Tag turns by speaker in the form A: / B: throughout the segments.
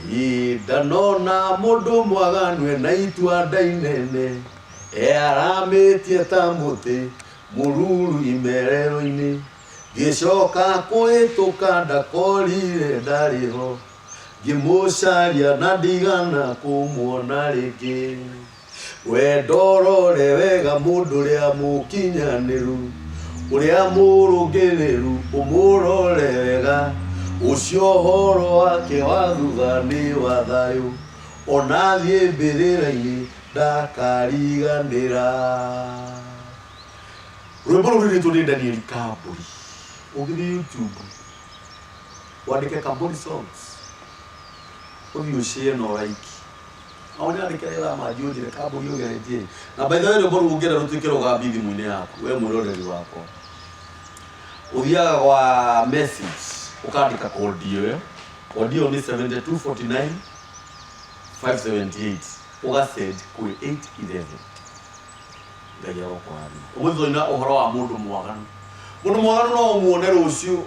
A: Ndanona mundu mwaganu na itua ndainene arametie ta muti mururu imerero-ini gicoka kuhituka ndakorire ndariho ngimucaria na ndigana kumuona ringi wendorore wega mundu uria mukinyaniru uria murungiriru umurore wega ucio horo wake wa thutha ni wa thayu ona thie mbirira-ini ndakariganira. Rwimbo rũrũ rwĩtwo nĩ Daniel Kambũri. Ũgĩthiĩ YouTube wandĩke Kambũri songs ũthiĩ ũshare na like aone andĩke wĩra manjĩ ũnjĩre Kambũri ũgeretie na by the way rwĩmbo rũrũ ũngĩenda rũtuĩke rũgambi thimũ-inĩ yaku we mwĩroreri wakwa ũthiaga gwa message ũkandĩka audio ĩyo audio nĩ 7249 578 ugasend kwĩ 811 ngagia gũkwari ũmũthĩna ũhoro wa mũndũ mwaganu no umuone rũciũ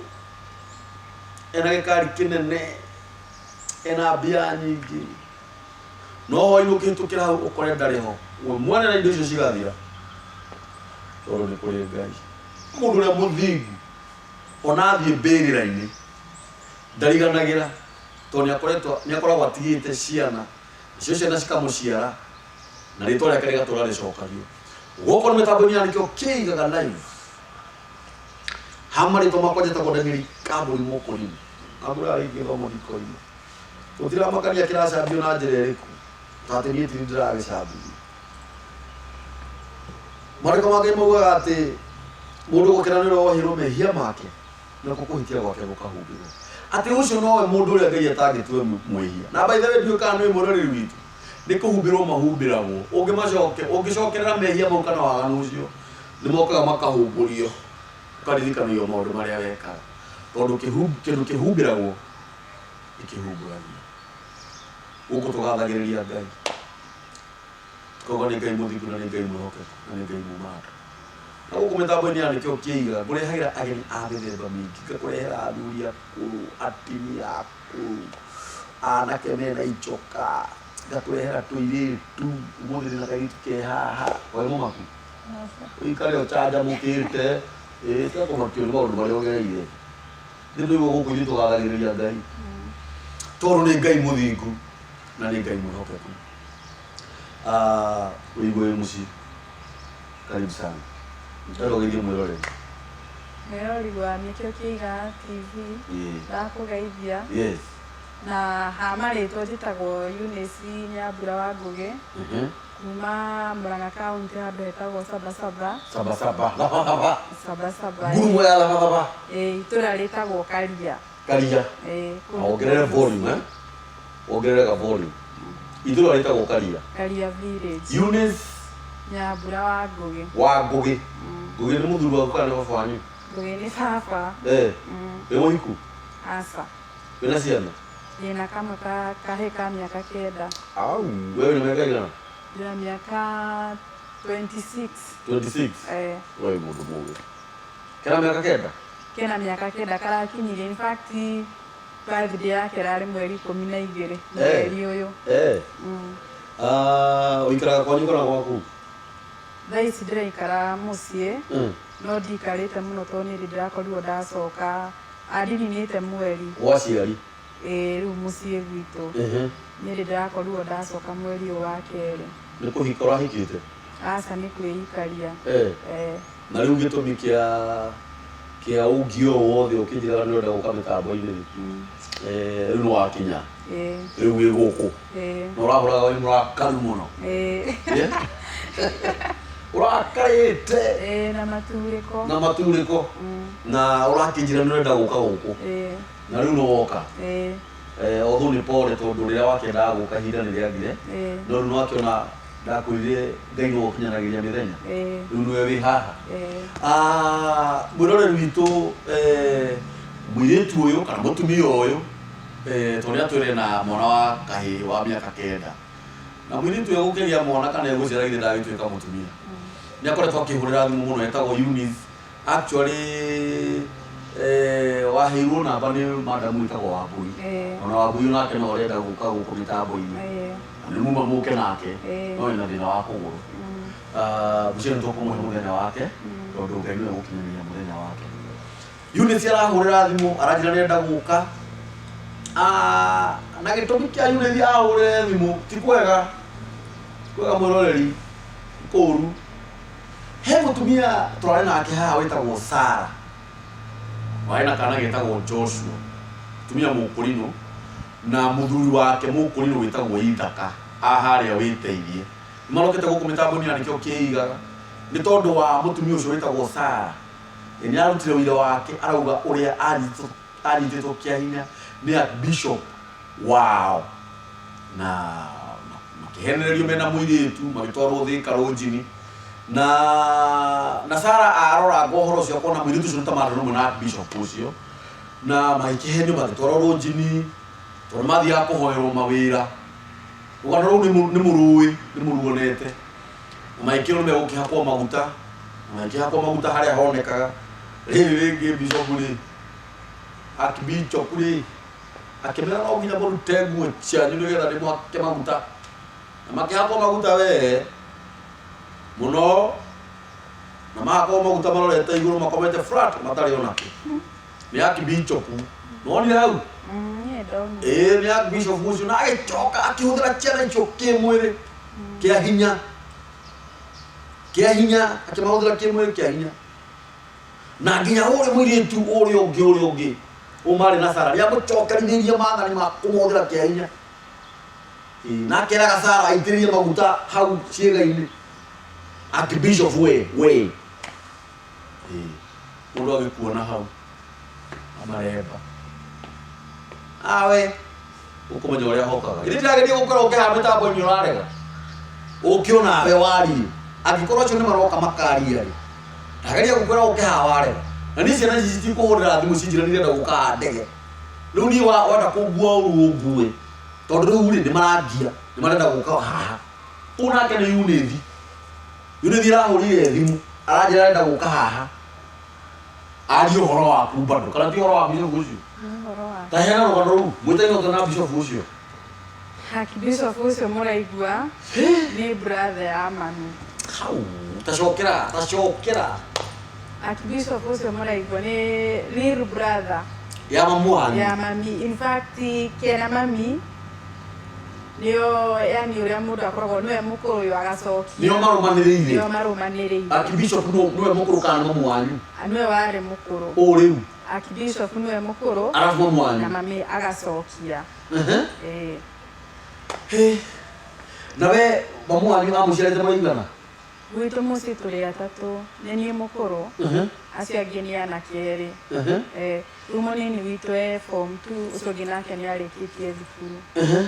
A: ena gĩkari kĩnene ena mbia nyingĩ no hwainĩ ũkĩhĩtũkĩra hau ũkore ndarĩ ho we mwene na indo icio cigathira tondũ nĩ kũrĩ Ngai. Mũndũ ũrĩa mũthingu ona athiĩ mbĩrĩra-inĩ ndariganagĩra tondũ nĩakoragwo atigĩte ciana icio ciana cikamũciara na rĩtwa rĩake rĩgatũra rĩcokagio gũkũ nĩ mĩtambo-inĩ ya nĩkĩo kĩigaga live hamarĩtwo makwa njĩtagwo Daniel Kambũri Mũkũrinũ agũra rĩngĩ thomo ndiko-inĩ tũtiramakania kĩracambio na njĩra ĩrĩkũ tatĩ niĩ tiri ndĩragĩcambia. Maandĩko mangĩ maugaga atĩ mũndũ gũkenanĩra wohĩrwo mehia make nĩkuo kũhĩtia gwake gũkahumbĩrwo atĩ ũcio nowe mũndũ ũrĩa Ngai atangĩtue mwĩhia na by the way ndiũĩ kana nĩ mũroreri witũ nĩ kũhumbĩrwo mahumbĩragwo ũngĩcokerera mehia mau kana waganu ũcio nĩ mokaga makahumbũrio ũkaririkanio maũndũ marĩa wekaga tondũ kĩndũ kĩhumbĩragwo gĩkĩhumbũragio. Gũkũ tũgathagĩrĩria Ngai koguo nĩ Ngai mũthingu na nĩ Ngai mwĩhokeku na nĩ Ngai mumata na gũkũ mĩtambo-inĩ ya nĩkĩo kĩigaga ngũrehagĩra ageni a mĩthemba mĩingĩ ngakũrehera athuri akũrũ atumia akũrũ anake mena icoka ngakũrehera tũirĩtu ũmũthĩ ndĩna kairĩtu ke haha wĩ mũmaku ũikare ũcanjamũkĩte tũkũmakio nĩ maũndũ marĩa ũgereire nĩ nĩguo gũkũ ithuĩ tũgathagĩrĩria Ngai tondũ nĩ Ngai mũthingu na nĩ Ngai mwĩhokeku. Ũigua wĩ mũciĩ karibu sana ndĩrogĩithie mwĩroreri
B: wa nĩkĩo kĩigaga TV ndakũgeithia na hamarĩtwo njĩtagwo Eunice Nyambura wa Ngũgĩ kuma Murang'a kaunti handũ hetagwo Sabasaba
A: ngurumo ya Sabasaba
B: itũra rĩtagwo Karia
A: ongerere volume ongerere volume itũra rĩtagwo
B: Karia village.
A: Eunice
B: Nyambura wa Ngũgĩ
A: Ngũgĩ nĩ mũthuri waku kana nĩ baba wanyu?
B: Ngũgĩ nĩ baba.
A: Wĩ mũhiku?
B: Aca.
A: Wĩna ciana?
B: Ndĩna kamwe kahĩ ka mĩaka 9.
A: Au, wewe nĩ mĩaka igana?
B: Ndĩna mĩaka 26.
A: 26? Wewe mũndũ mũgĩ. Kena mĩaka 9? Kena
B: mĩaka 9 karakinyire in fact birthday yake rarĩ mweri 12 mweri ũyũ.
A: Ũikaraga kwanyu kana gwaku?
B: Thaa ici ndĩraikara mũciĩ no ndikarĩte mũno tondũ nĩ ndĩrakorirwo ndacoka ndininĩte mweri
A: gwa aciari
B: rĩu mũciĩ gwitũ nĩ ndĩrakorirwo ndacoka mweri ũyũ wa kerĩ.
A: Nĩ kũhika ũrahikĩte? Aca
B: nĩ kwĩhikaria.
A: Na rĩu gĩtũmi kĩa ũngi ũyũ wothe ũkĩnjĩraga nĩ ũrenda gũka mĩtambo-inĩ rĩu nĩ wakinya rĩu wĩ gũkũ na ũrahũraga wĩ mũrakaru mũno ũrakarĩte na maturĩko na ũrakĩnjĩra nĩ ũrenda gũka gũkũ na rĩu nĩ woka although nĩ pole tondũ rĩrĩa wakĩendaga gũka ihinda nĩ rĩathire no rĩu nĩ wakĩona ndakwĩrire Ngai no gũkinyanagĩria mĩthenya rĩu nĩwe wĩ haha. Mwĩroreri witũ mũirĩtu ũyũ kana mũtumia ũyũ tondũ nĩ atwĩre na mwana wa kahĩ wa mĩaka 9 na mũirĩtu ũyũ gũkĩgĩa mwana kana egũciara githĩ ndagĩtuĩka mũtumia nĩ akoretwo akĩhũrĩra thimũ mũno etagwo Eunice. Actually waheirwo namba nĩ madamu wĩtagwo Wambui. Ona Wambui nake no arenda gũka gũkũ mĩtambo-inĩ. Nĩ muma mũke nake no ena thĩna wa kũgũrũ. Mũciĩ nĩ tũkũmũhe mũthenya wake tondũ Ngai nĩwe gũkinyĩria mũthenya wake. Eunice arahũrĩra thimũ aranjĩra nĩenda gũka. Na gĩtũmi kĩa Eunice ahũrĩre thimũ ti kwega. Kwega mũroreri kũũru. He mũtumia twarĩ nake haha wĩtagwo Sarah. Warĩ na kana getagwo Joshua. Mũtumia mũkũrinũ na mũthuri wake mũkũrinũ wĩtagwo Ithaka. Harĩa wĩteithie. Nĩmarokete gũkũ mĩtambo-inĩ na nĩkĩo kĩigaga. Nĩ tondũ wa mũtumia ũcio wĩtagwo Sarah. Nĩ arutire wĩra wake arauga ũrĩa anyitĩtwo kĩa hinya nĩ Archbishop wao. Na makĩhenererio mena mũirĩtu magĩtwarwo Thika Road-inĩ. Na Sarah arora ũhoro ũcio akona mũirĩtu ũcio nĩtamararũmwe na Archbishop ũcio. Na magĩkĩhenio magĩtwarwo Road-inĩ tondũ mathiaga kũhoerwo mawĩra. Rũgano rũu nĩ mũrũĩ, nĩ mũruonete. Na magĩkĩrwo nĩmegũkĩhakwo maguta. Na magĩkĩhakwo maguta harĩa honekaga. Rĩrĩ rĩngĩ Bishop rĩ, Archbishop rĩ, akĩmera no nginya mũrute nguo cianyu nĩgetha ndĩmwake maguta. Na makĩhakwo maguta wee mũno. Na mahakwo maguta marorete igũrũ makomete flat matarĩ ona kĩ. Nĩ Archbishop. Nĩwonire hau? Nĩ Archbishop ũcio na agĩcoka akĩhũthĩra kĩana icio kĩmwĩrĩ kĩa hinya. Kĩa hinya akĩmahũthĩra kĩmwĩrĩ kĩa hinya. Na nginya ũrĩa mũirĩtu ũrĩa ũngĩ ũmarĩ na Sarah nĩamũcokerithirie maathani ma kũmũhũthĩra kĩa hinya. Na akĩraga Sarah aitĩrĩrie maguta hau ciĩga-inĩ. Archbishop we. Mũndũ agĩkuona hau amaremba. We ũkũmenya ũrĩa hokaga. Githĩ ndagĩrĩire gũkorwo ũkĩhaha mĩtambo-inĩ ũrarega. Ũkĩona we wariĩ. Angĩkorwo acio nĩmaroka makaria rĩ. Ndagĩrĩire gũkorwo ũkĩhaha warega. Na niĩ ciana ici citikũhũrĩra thimũ cinjĩre nĩirenda gũka haha ndege. Rĩu niĩ wenda kũngua ũru ũngue. Tondũ rĩu rĩ nĩmarangia nĩmarenda gũka haha. Ũũ nake nĩ Eunice. Eunice arahũrire thimũ aranjĩra arenda gũka haha. Aria ũhoro waku bado. Kana ti ũhoro wa Bishop ũcio? Ta hena rũgano rũu mwĩtainwo na Bishop ũcio.
B: Archbishop ũcio mũraigua nĩ brother ya mami.
A: Hau tacokera.
B: Archbishop ũcio mũraigua nĩ real brother
A: ya mamu wanyu.
B: Ya mami. In fact kena mami nĩo yani ũrĩa mũndũ akoragwo nĩwe mũkũrũ ũyũ agacokia. Nĩo marũmanĩrĩire.
A: Archbishop nĩwe mũkũrũ kana mamu wanyu?
B: Nĩwe warĩ mũkũrũ.
A: Rĩu
B: Archbishop nĩwe mũkũrũ.
A: Arabu mamu wanyu.
B: Na mami agacokia.
A: Na we mamu wanyu amũciarĩte mũigana?
B: Gwitũ mũciĩ tũrĩ atatũ. Nĩ niĩ mũkũrũ. Acio angĩ nĩ anake erĩ. Rĩu mũnini witũ e form 2 ũcio ũngĩ nake nĩ arĩkĩtie thukuru.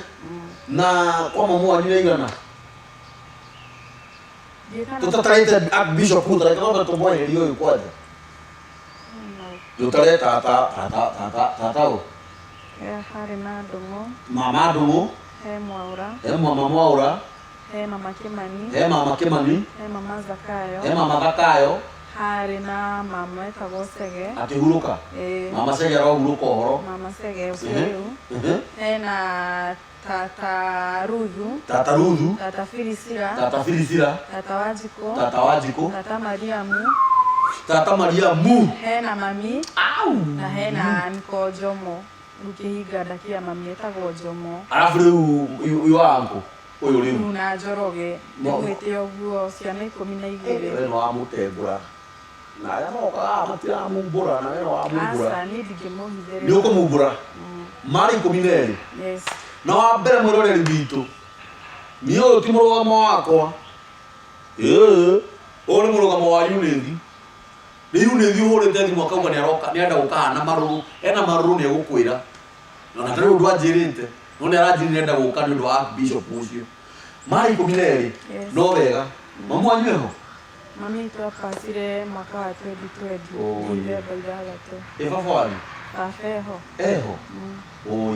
A: Na kwa mamu wanyu nĩ aigana? Tũtatarĩte Archbishop tũtarĩte no tũmweherie ũyũ kwanja. Tũtarĩte tata ũ?
B: Harĩ na Ndũng'ũ.
A: Mama Ndũng'ũ.
B: He Mwaũra.
A: He mama Mwaũra.
B: He mama Kĩmani.
A: He mama Kĩmani.
B: He mama Zakayo.
A: He mama Zakayo.
B: Harĩ na mama etagwo Sege.
A: Akĩhurũka? Mama Sege arahurũka ũhoro?
B: Mama Sege ũcio rĩu. Hena tata Ruthu.
A: Tata Ruthu.
B: Tata Filisira.
A: Tata Filisira.
B: Tata Wanjikũ.
A: Tata Wanjikũ.
B: Tata Mariamu.
A: Tata Mariamu.
B: Hena mami. Na hena Niko Jomo. Rũkĩhinga ndakia mami etagwo Jomo.
A: Arabu rĩu uyu wangu ũyũ rĩu.
B: Na Njoroge. Nĩgwĩte ũguo ciana 12.
A: We no amũtembũra. Na arĩa mokaga matiramũmbũra na we no amũmbũra.
B: Aca niĩ ndingĩmũhithĩrĩra.
A: Nĩ ũkũmũmbũra? Marĩ 12?
B: Yes.
A: Na wa mbere mwĩroreri witũ niĩ ũyũ ti mũrũgamo wakwa. Ũyũ nĩ mũrũgamo wa Eunice. Nĩ Eunice ũhũrĩte thimũ akauga nĩarenda gũka haha na marũrũ. Ena marũrũ nĩegũkwĩra. Na tarĩu ndwanjĩrĩte. No nĩaranjĩrire nĩenda gũka nĩ ũndũ wa Archbishop ũcio. Marĩ 12? No wega. Mamu wanyu eho?
B: Mami witũ apacire mwaka wa 2020. Ndithemba 6.
A: Baba wanyu?
B: Baba eho.
A: Eho?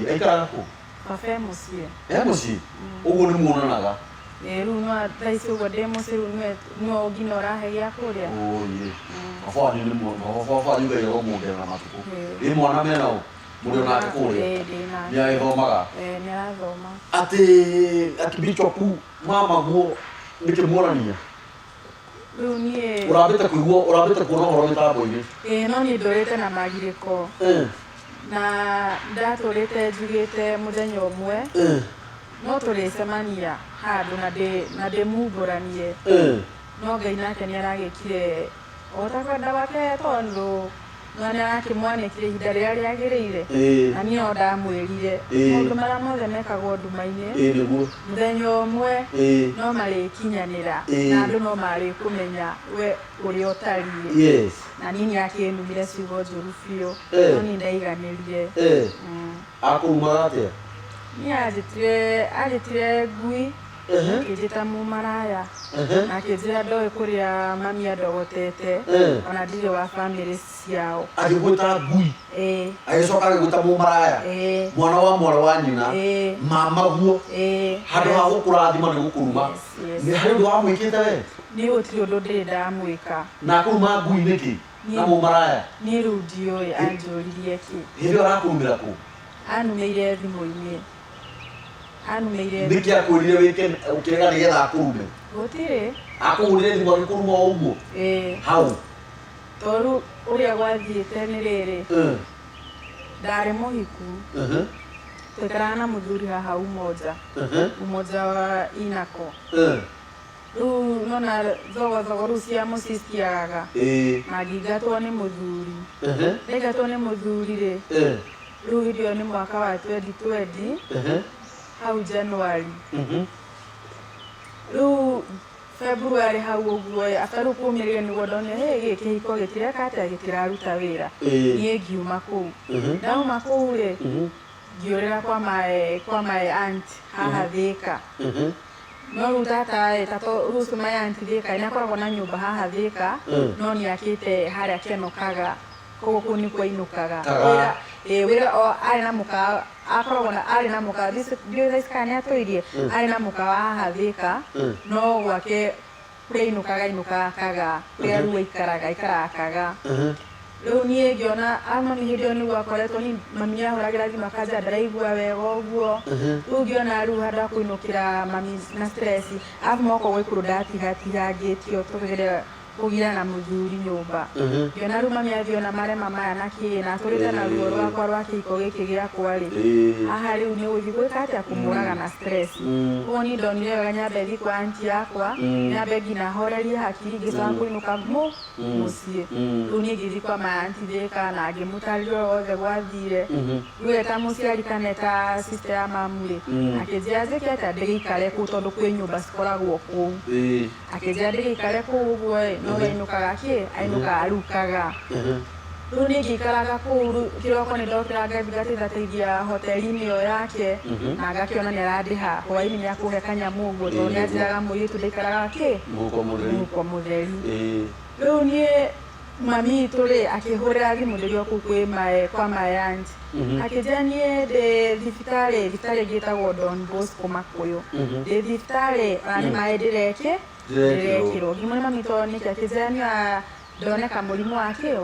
A: Aikaraga kũ?
B: Baba e mũciĩ.
A: E mũciĩ? Ũguo nĩ muonanaga?
B: rĩu no thaici ũguo ndĩ mũciĩ rĩu no nginya ũrahe gĩa kũrĩa.
A: Oye. Baba wanyu nĩ mwana, baba wanyu Ngai aromuongerera matukũ. Ĩ mwana mena ũ? Mũrĩ onake kũrĩa? Nĩ agĩthomaga?
B: Nĩ arathoma.
A: Atĩ Bishop mamaguo nĩkĩmuonania?
B: Rĩu niĩ
A: ũrambĩte kuona ũhoro mĩtambo-inĩ?
B: No niĩ ndũrĩte na magirĩko. Na ndatũrĩte njugĩte mũthenya ũmwe no tũrĩcemania handũ na ndĩmumbũranie no Ngai nake nĩ aragĩkire o ta kwenda gwake tondũ na nĩ arakĩmwanĩkire ihinda rĩrĩa rĩagĩrĩire na niĩ no ndamwĩrire maũndũ marĩa mothe mekagwo nduma-inĩ mũthenya ũmwe no marĩkinyanĩra na andũ no marĩkũmenya we ũrĩa ũtariĩ na niĩ nĩ akĩnumire ciugo njũru biũ no niĩ ndaiganĩrire.
A: Akũrumaga atĩa?
B: Niĩ anjĩtire ngui akĩnjĩta mũmaraya na akĩnjĩra ndoĩ kũrĩa mami andogotete ona ndirĩ wa bamĩrĩ ciao.
A: Agĩgwĩta ngui? Agĩcoka agĩgwĩta mũmaraya? Mwana wa mwarĩ wa nyina mamaguo handũ ha gũkũrathima nĩ gũkũruma? Nĩ harĩ ũndũ wamwĩkĩte we?
B: Niĩ gũtirĩ ũndũ ndĩrĩ ndamwĩka.
A: Na akũruma ngui nĩkĩ na mũmaraya?
B: Niĩ rĩu ndiũĩ anjũririe kĩ.
A: Hĩndĩ ĩyo arakũrumĩra kũ?
B: Anumĩire thimũ-inĩ.
A: Nĩkĩ akwĩrire wĩke ũkĩrega nĩgetha akũrume?
B: Gũtirĩ.
A: Akũhũrire thimũ agĩkũruma o ũguo? Hau?
B: Tondũ ũrĩa gwathiĩte nĩ rĩrĩ, ndarĩ mũhiku twaikaraga na mũthuri haha Umoja wa Inako. Rĩu nona thogothogo rĩu cia mũciĩ citiagaga na ngingatwo nĩ mũthuri. Ndaingatwo nĩ mũthuri rĩ, rĩu hĩndĩ ĩyo nĩ mwaka wa 2020 hau Januari. Rĩu February hau ũguo after rĩu kumĩrire nĩguo ndonire gĩkĩ kĩhiko gĩtireka atĩa gĩtiraruta wĩra. Niĩ ngiuma kũu. Ndauma kũu rĩ ngĩũrĩra kwa my aunt haha Thĩka. No rĩu tata rĩu ũcio my aunt Thĩka nĩ akoragwo na nyũmba haha Thĩka no nĩ akĩte harĩa Kenokaga koguo kũu nĩ kwainũkaga. Wĩra o arĩ na mũkawa akoragwo arĩ na mũkawa ndiũĩ thaa ici kana nĩ atũirie arĩ na mũkawa haha Thĩka no gwake kũrĩa ainũkaga Kaga kũrĩa rĩu aikaraga Kaga. Rĩu niĩ ngĩona mami hĩndĩ ĩyo nĩguo akoretwo mami nĩahũragĩra thimũ akanja ndaraigua wega ũguo. Rĩu ngĩona rĩu handũ ha kũinũkĩra mami na stress arabu moko gũikũrũ ndatigatigangĩtio tũgeria kũgira na mũthuri nyũmba. Ngĩona rĩu mami athiĩ ona marema maya na kĩ na tũrĩte na ruo rwakwa rwa kĩhiko gĩkĩ gĩakwa rĩ haha rĩu nĩ gũthiĩ gwĩka atĩa kũmũraga na stress. Ũguo niĩ ndonire wega nyambe thiĩ kwa aunti yakwa nyambe nginya horerie hakiri ngĩcoka kũinũka mũciĩ. Rĩu niĩ ngĩthiĩ kwa my aunti Thĩka na ngĩmũtarĩria othe gwathire. Rĩu eta mũciari kana eta sister ya mamu rĩ akĩnjĩra njĩke atĩa ndĩgĩikare kũu tondũ kwĩ nyũmba cikoragwo kũu. Akĩnjĩra ndĩgĩikare kũu ũguo no ainũkaga ainũkaga rĩu Kaga. Rĩu niĩ ngĩikaraga kũu kĩroko nĩ ndokĩra ngateithia hoteri-inĩ ĩyo yake na ngakĩona nĩ arandĩha hwaĩ-inĩ nĩ akũhe kanyamũ ũguo tondũ nĩ anjĩraga mũirĩtu ndaikaraga mũhuko mũtheri. Rĩu niĩ mami witũ rĩ akĩhũrĩra thimũ ndĩrĩ o kũu kwa my aunt akĩnjĩra niĩ ndĩ thibitarĩ ĩngĩtagwo Don Bosco Makũyũ. Ndĩ thibitarĩ ona nĩ maĩ ndĩrekĩrwo. Ngĩmũria mami tondũ nĩkĩ akĩnjĩra niĩ ndoneka mũrimũ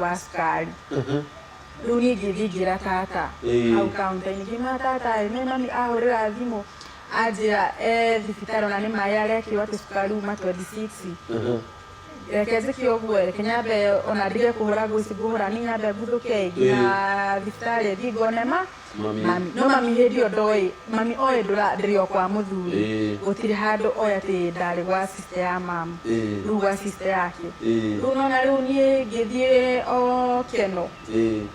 B: wa cukari. Rĩu niĩ ngĩthiĩ ngĩra tata hau kaunta-inĩ ngĩmwĩra tata nĩ mami ahũrĩra thimũ anjĩra thibitarĩ ona nĩ maĩ arekĩrwo atĩ cukari uma 26. Reke njĩke ũguo reke nyambe ona ndige kũhũra ngũ ici ngũhũra niĩ nyambe nguthũke nginya thibitarĩ thiĩ ngone mami. No mami hĩndĩ ĩyo ndoĩ mami oĩ ndĩrĩ o kwa mũthuri gũtirĩ handũ oĩ atĩ ndarĩ gwa sister ya mamu rĩu gwa sister yake. Rĩu nona rĩu niĩ ngĩthiĩ o Keno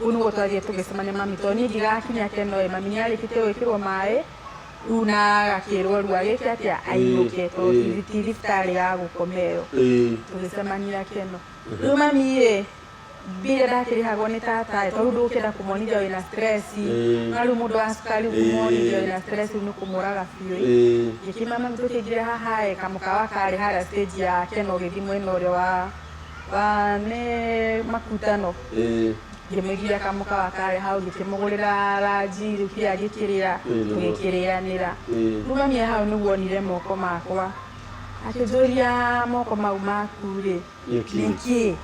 B: rĩu nĩguo twathiĩ tũgĩcemania mami tondũ niĩ ndigakinya Keno mami nĩ arĩkĩtie gwĩkĩrwo maĩ rĩu na agakĩrwo rĩu agĩke atĩa ainũke tondũ ti thibitarĩ ya gũkoma ĩyo. Tũgĩcemania Keno. Rĩu mami ĩ mbia ndakĩrĩhagwo nĩ tata tondũ ndũkĩenda kũmonithia wĩna stress no rĩu mũndũ wa cukari kũmonithia wĩna stress nĩ kũmũraga biũ. Ngĩkĩma mami tũkĩingĩra haha kamũkawa karĩ harĩa stage ya Keno ũgĩthiĩ mwena ũrĩa wa nĩ Makutano. Ngĩmũigĩra kamũkawa karĩ hau ngĩkĩmũgũrĩra ranji rĩu kĩrĩa ngĩkĩrĩra tũgĩkĩrĩanĩra. Rĩu mami hau nĩguo onire moko makwa akijoria moko mau maku ri niki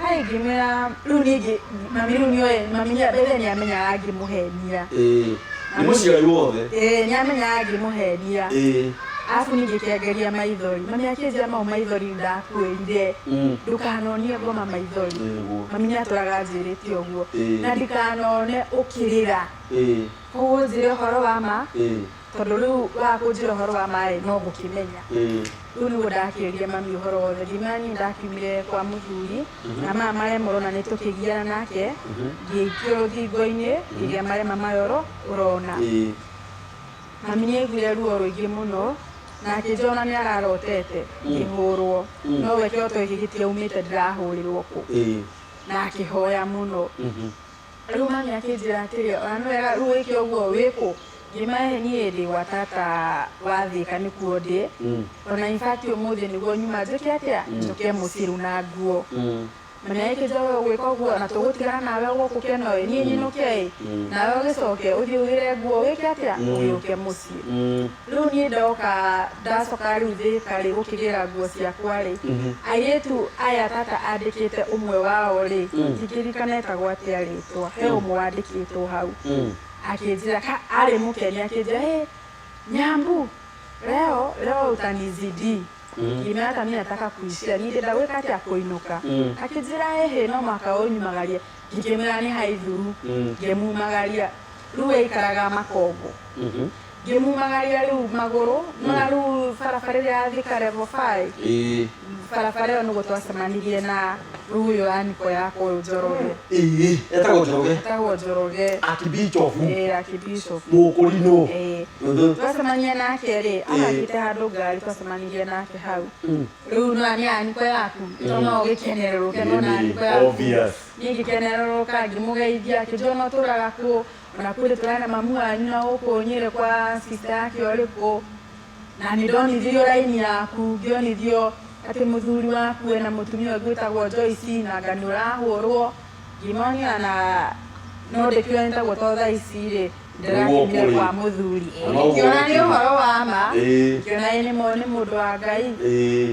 B: hai gimera runi mami runi oe mami ya bele ni amenya agi muhenia
A: mucia yuothe
B: ni amenya agi muhenia afu nigikiangeria maithori mami akijia mau maithori ndakwirire ndukanonie ngoma maithori mami niaturaga njirite uguo na ndikanone ukirira koguo njire horo wa ma tondu riu wakunjira horo wa mai no gukimenya riu niguo ndakiria mami uhoro wothe ngimani ndakiumire kwa muthuri na mama mare murona nitukigiana nake ngiikio ruthingo-ini ngigia marema mayoro urona mami nieguire ruo ruingi muno na akijona ni ararotete ngihurwo no we kioto iki gitiaumite ndirahurirwo ku na akihoya muno riu mami akijira atiri ona no wega riu iki uguo wiku ngimahe nie ndi watata wathika nikuo ndi ona in fact umuthi niguo nyuma njike atia njuke musiru na nguo manya ikijowe gwika uguo na tugutigana nawe guku kenoi nie nyinuke nawe ugicoke uthii ugire nguo wike atia ugiuke mucii riu nie ndoka ndacoka riu thika ri gukigira nguo ciakwa ri airetu aya tata andikite umwe wao ri ndiririkana etagwo atia ritwa he umwe wandikitwo hau akijira ari mukeni akijira Nyambu leo utanizidi hata mimi nataka kuishia ni ndenda weka ati akuinuka akijira no makaonyu magaria ngikemera ni haithuru ngemu magaria ruwe ikaraga makongo ngemu magaria riu maguru no riu farafare ya thika level 5 farafare no gutwacemanirie na ruyo aniko yako njoroge etagwo njoroge
A: akibichofu
B: akibichofu
A: mukurino
B: twacemania nake ri agakite handu ngari twacemanirie nake hau riu nani aniko yaku tono gikenererwo na aniko yaku
A: obvious
B: ningikenererwo kangi mugeithia kijona turaga ku ona kule turana mamu anyu na ukonyire kwa sister yake oriko na nidonithio raini yaku ngionithio ati muthuri waku na mutumia gwitagwo Joyce na ngani urahurwo ngimonia na no ndikio ndagwo totha ici ri ndirakimire kwa muthuri ngiona ni uhoro wa ma ngiona ni mundu wa Ngai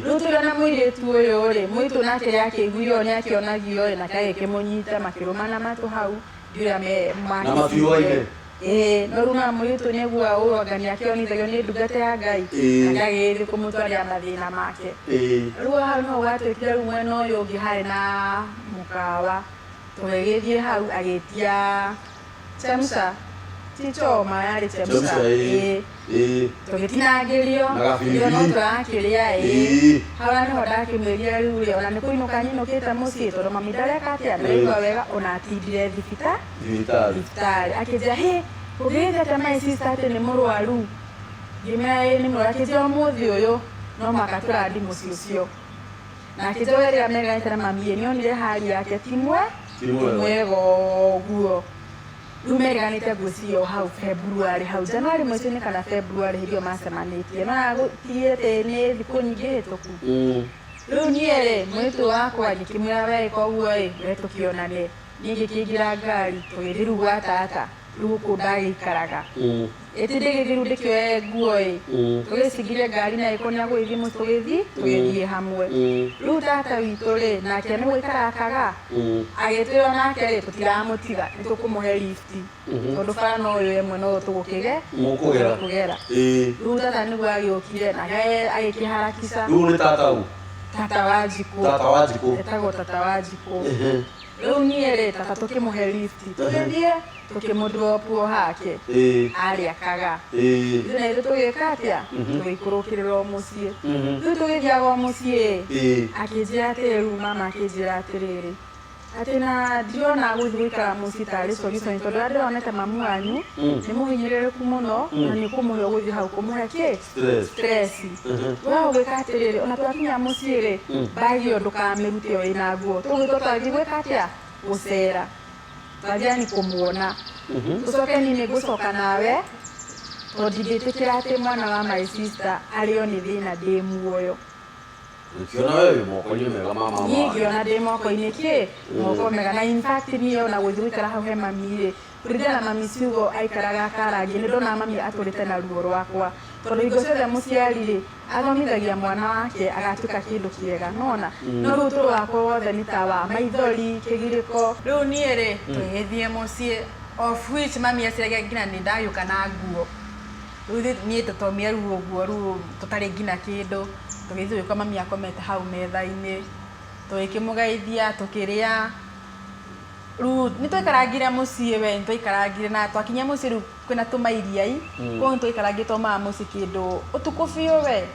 B: riu turana muiritu uyu ri mwitu nake yake igwiro ni akionagio na kae kimunyita makirumana matu hau ndiura me
A: na mafiwaine
B: no runa muiritu negua urogani akionithagio ni ndungata ya Ngai akagiri kumutwaria mathina make riu hau no watwikire riu mwena uyu ungi hari na mukawa tugigithie hau agitia chamsa tichoma yari chamsa tugitinangirio yo no turakiria hawa niho ndakimwiria riu ri ona nikuinuka nyinukite mucii tondu mami ndareka atia ndaigua wega ona atindire thibitari akijia ugithia atia my sister ati ni murwaru ngimera ni murwaru akijia umuthi uyu no makaturandi mucii ucio na akijia weria meganite na mami nionire hali yake timwe guo rumeganite gucio hau February hau January mwezi kana February hiyo macemanitie na gutiete ni thiku nyingi hituku riu niere mwitu wakwa ngikimwira we koguo wetukionane ningikingira ngari tugithiru gwa tata riu kundagikaraga eti ndigithiru ndikioe nguo tugicigire ngari na ikonia gwithi mu tugithie hamwe riu tata witu ri nake ni gwikaraga agitwira nake ri tutiramutiga nitukumuhe lift tondu bara no uyu emwe no tugukige mukugera riu tata niguo agiukire na agikiharakisha
A: riu ni tata u
B: tata wajiko etagwo tata wajiko riu niere tata tukimuhe lift tugithie tukimudropu hake ari akaga ina ndo tugika atia tugikurukirira mucii riu tugithiaga mucii akijira ati mama akijira atiriri ati na ndiona guthwika mucii tari solution tondu ndirona mamu anyu ni muhinyirireku muno na ni kumuhe guthi hau kumuhe stress wao gwika atiriri ona twakinya mucii ri bagio ndukamirute o ina nguo tugitotwathi gwika atia gucera twathiani kumuona ucoke nini gucoka nawe ndingitikira ati mwana wa my sister ario ni thina ndi muoyo
A: ukiona wewe moko-ini mega mama
B: ngiona ndi moko-ini ki moko mega na in fact ni ona guthwikara hau he mami ri kuringana na mami ciugo aikaraga karangi ni ndona mami aturite na ruo rwakwa tondu hingo ciothe muciari ri athomithagia mwana wake agatuika kindu kiega nona no riu turu wakwa wothe ni ta wa maithori kigiriko riu nie ri tugithie mucii of which mami aciragia ngina ni ndayuka na nguo riu nie tutomia riu uguo riu tutari ngina kindu tugithie kwa mami akomete hau metha-ini tukimugeithia tukiria riu ni twikarangire mucii we ni twikarangire na twakinya mucii riu kwina tumairiai ko twikarangire toma mucii kindu utuku biu we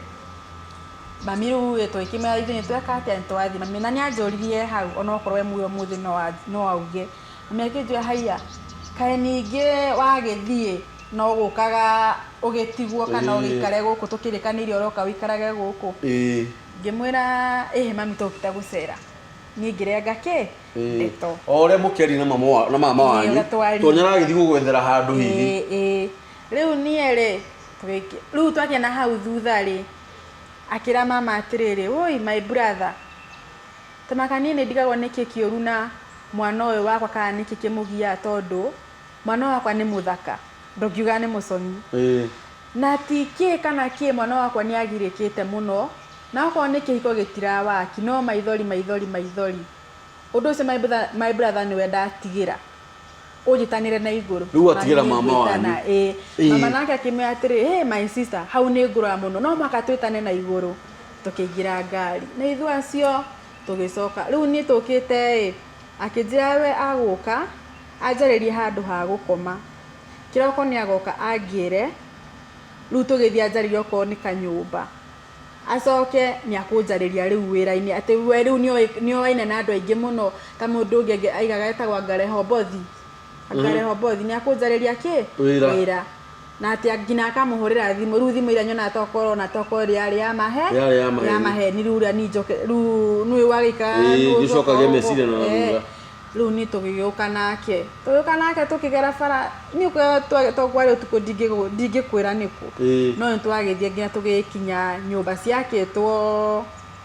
B: mami riu twikimera ithuĩ tweka atia ni twathi mami na ni anjuririe hau ona okorwo muoyo muthi no auge mami akinjua haiya kae ningi wagithie no gukaga ugitigwo kana ugikare guku tukirikanire uroka wikarage guku ngimwira mami tukita gucera ni ngirenga ki ndeto
A: ore mukeri na mama wanyu tonyara githi gugwethera handu hihi
B: riu nie ri riu twakia na hau thutha ri akira mama atiriri oi my brother tamakani ni ndigagwo niki kiuru na mwana uyu wakwa kana niki kimugia tondu mwana wakwa ni muthaka ndogiuga ni muconi na tiki kana ki mwana wakwa ni agirikite muno na akwa ni kihiko gitira waki no maithori undu ucio my brother ni wenda atigira ujitanire na iguru
A: riu atigira mama wanyu
B: mama nake akimwira atiri my sister hau ni nguru muno no maka twitane na iguru tukigira ngari na ithu acio tugicoka riu ni tukite akijira we aguka ajaririe handu ha gukoma kiroko ni agoka angire riu tugithia ajaririe ko ni kanyumba acoke ni akunjariria riu wira-ini ati we riu ni waina na andu aingi muno ta mundu ungi aigaga etagwa Ngareho bothi ni akunjariria ki wira na ati ngina akamuhurira thimu riu thimu ira nyona tokoro na tokoro yari ya mahe ni riu ni njoke riu ni wagika
A: gicokagia meciria na ruga
B: riu ni tugiuka nake tukigera bara ni uko twari utuko ndingikwira niku no ni twagithie nginya tugikinya nyumba ciakitwo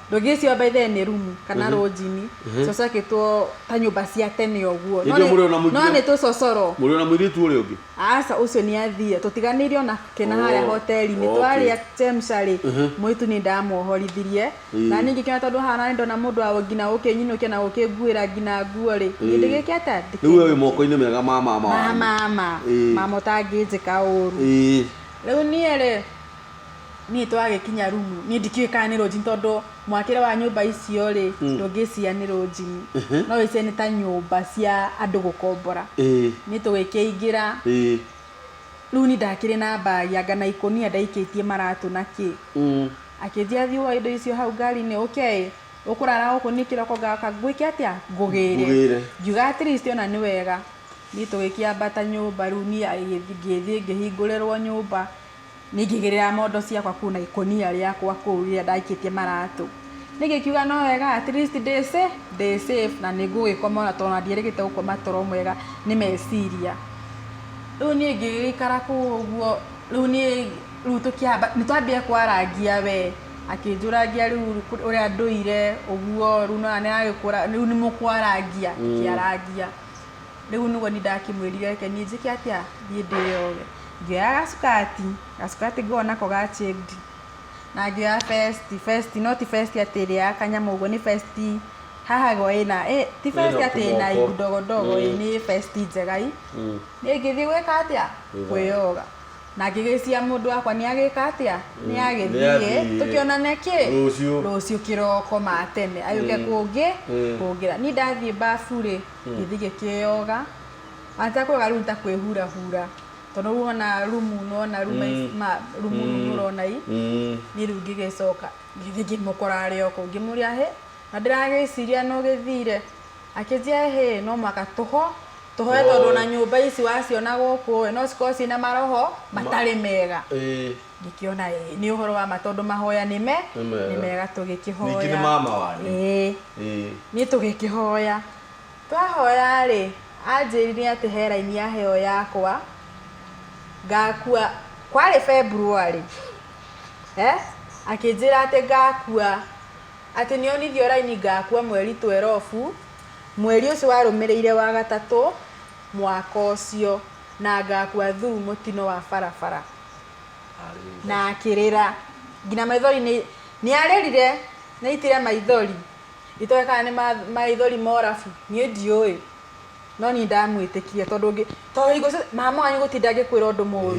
B: ndogicio by the ni room kana rojini cocakitwo ta nyumba cia tene oguo no ni tucocoro
A: muri ona mwiritu uri ungi
B: asa ucio ni athie tutiganirio na kena haria hoteli ni twari chemshari mwitu ni ndamuhorithirie na ningi kina tondu hana ndo na mundu wa ngina ukinyinukea na ukiguira ngina nguo ri ndigikete
A: riu we moko-ini mega mama
B: utangijika uru riu nie ri ni twagikinya rumu ni ndikiwika ni rojini tondu mwakire wa nyumba icio ri ndungisia ni rojini no icio ni ta nyumba cia andu gukombora ni tugikiingira riu ni ndakire na bagi anga na ikonia ndaikitie maratu na ki akithia thiwa indo icio hau ngari-ini okay ukurara guku ni kiroko gaka gwike atia ngugire ngiuga at least ona ni wega ni tugikiambata nyumba riu ni agithie ngihingurerwo nyumba ningigirira mondo ciakwa kuna ikonia riakwa kuu ria ndaikitie maratu nigikiuga no wega at least day safe na ningugikoma ona tona ndierigite gukoma toro mwega ni meciria riu ni ngigikara kuu uguo riu tukiamba ni twambia kwarangia we akinjuragia riu uria nduire uguo riu no niragikura riu ni mukwarangia kiarangia riu niguo ni ndakimwirire reke ni njike atia thie ndiyoge ngioya gasukati ngona ko ga checked na ngioya first not first atiri akanyamu uguo ni first haha go ina ti first atiri idogodogo ni first njegai ni ngithi gwika atia kwiyoga na ngigicia mundu wakwa ni agika atia ni agithie tukiona neki rucio kiroko matene ayuke kungira ni ndathie bafu ri ngithie kiyoga ata ko garunta kwihura tondu wona rumu nona rumu urona ni riu ngigicoka ngimukora ri oko ngimuria na ndiragiciria no githire akijia no mwaka tuhoe tondu na nyumba ici waciona guku no ciko cina maroho matari mega ngikiona ni uhoro wa matondu mahoya ni mega tugikihoya
A: ni mama wani
B: ni tugikihoya twahoya ri anjirire ati hera-ini ya heo yakwa ngakua kwari February akijira ati ngakua ati nionithio raini ngakua mweri 12 mweri ucio warumireire wa gatatu mwaka ucio na ngakua thuu mutino wa barabara na akirira ngina maithori ni arerire na itire maithori itoe kana ni maithori morafu ni ndioi no ni ndamwitikirie tondu igo mama wanyu gutinda agikwira undu muru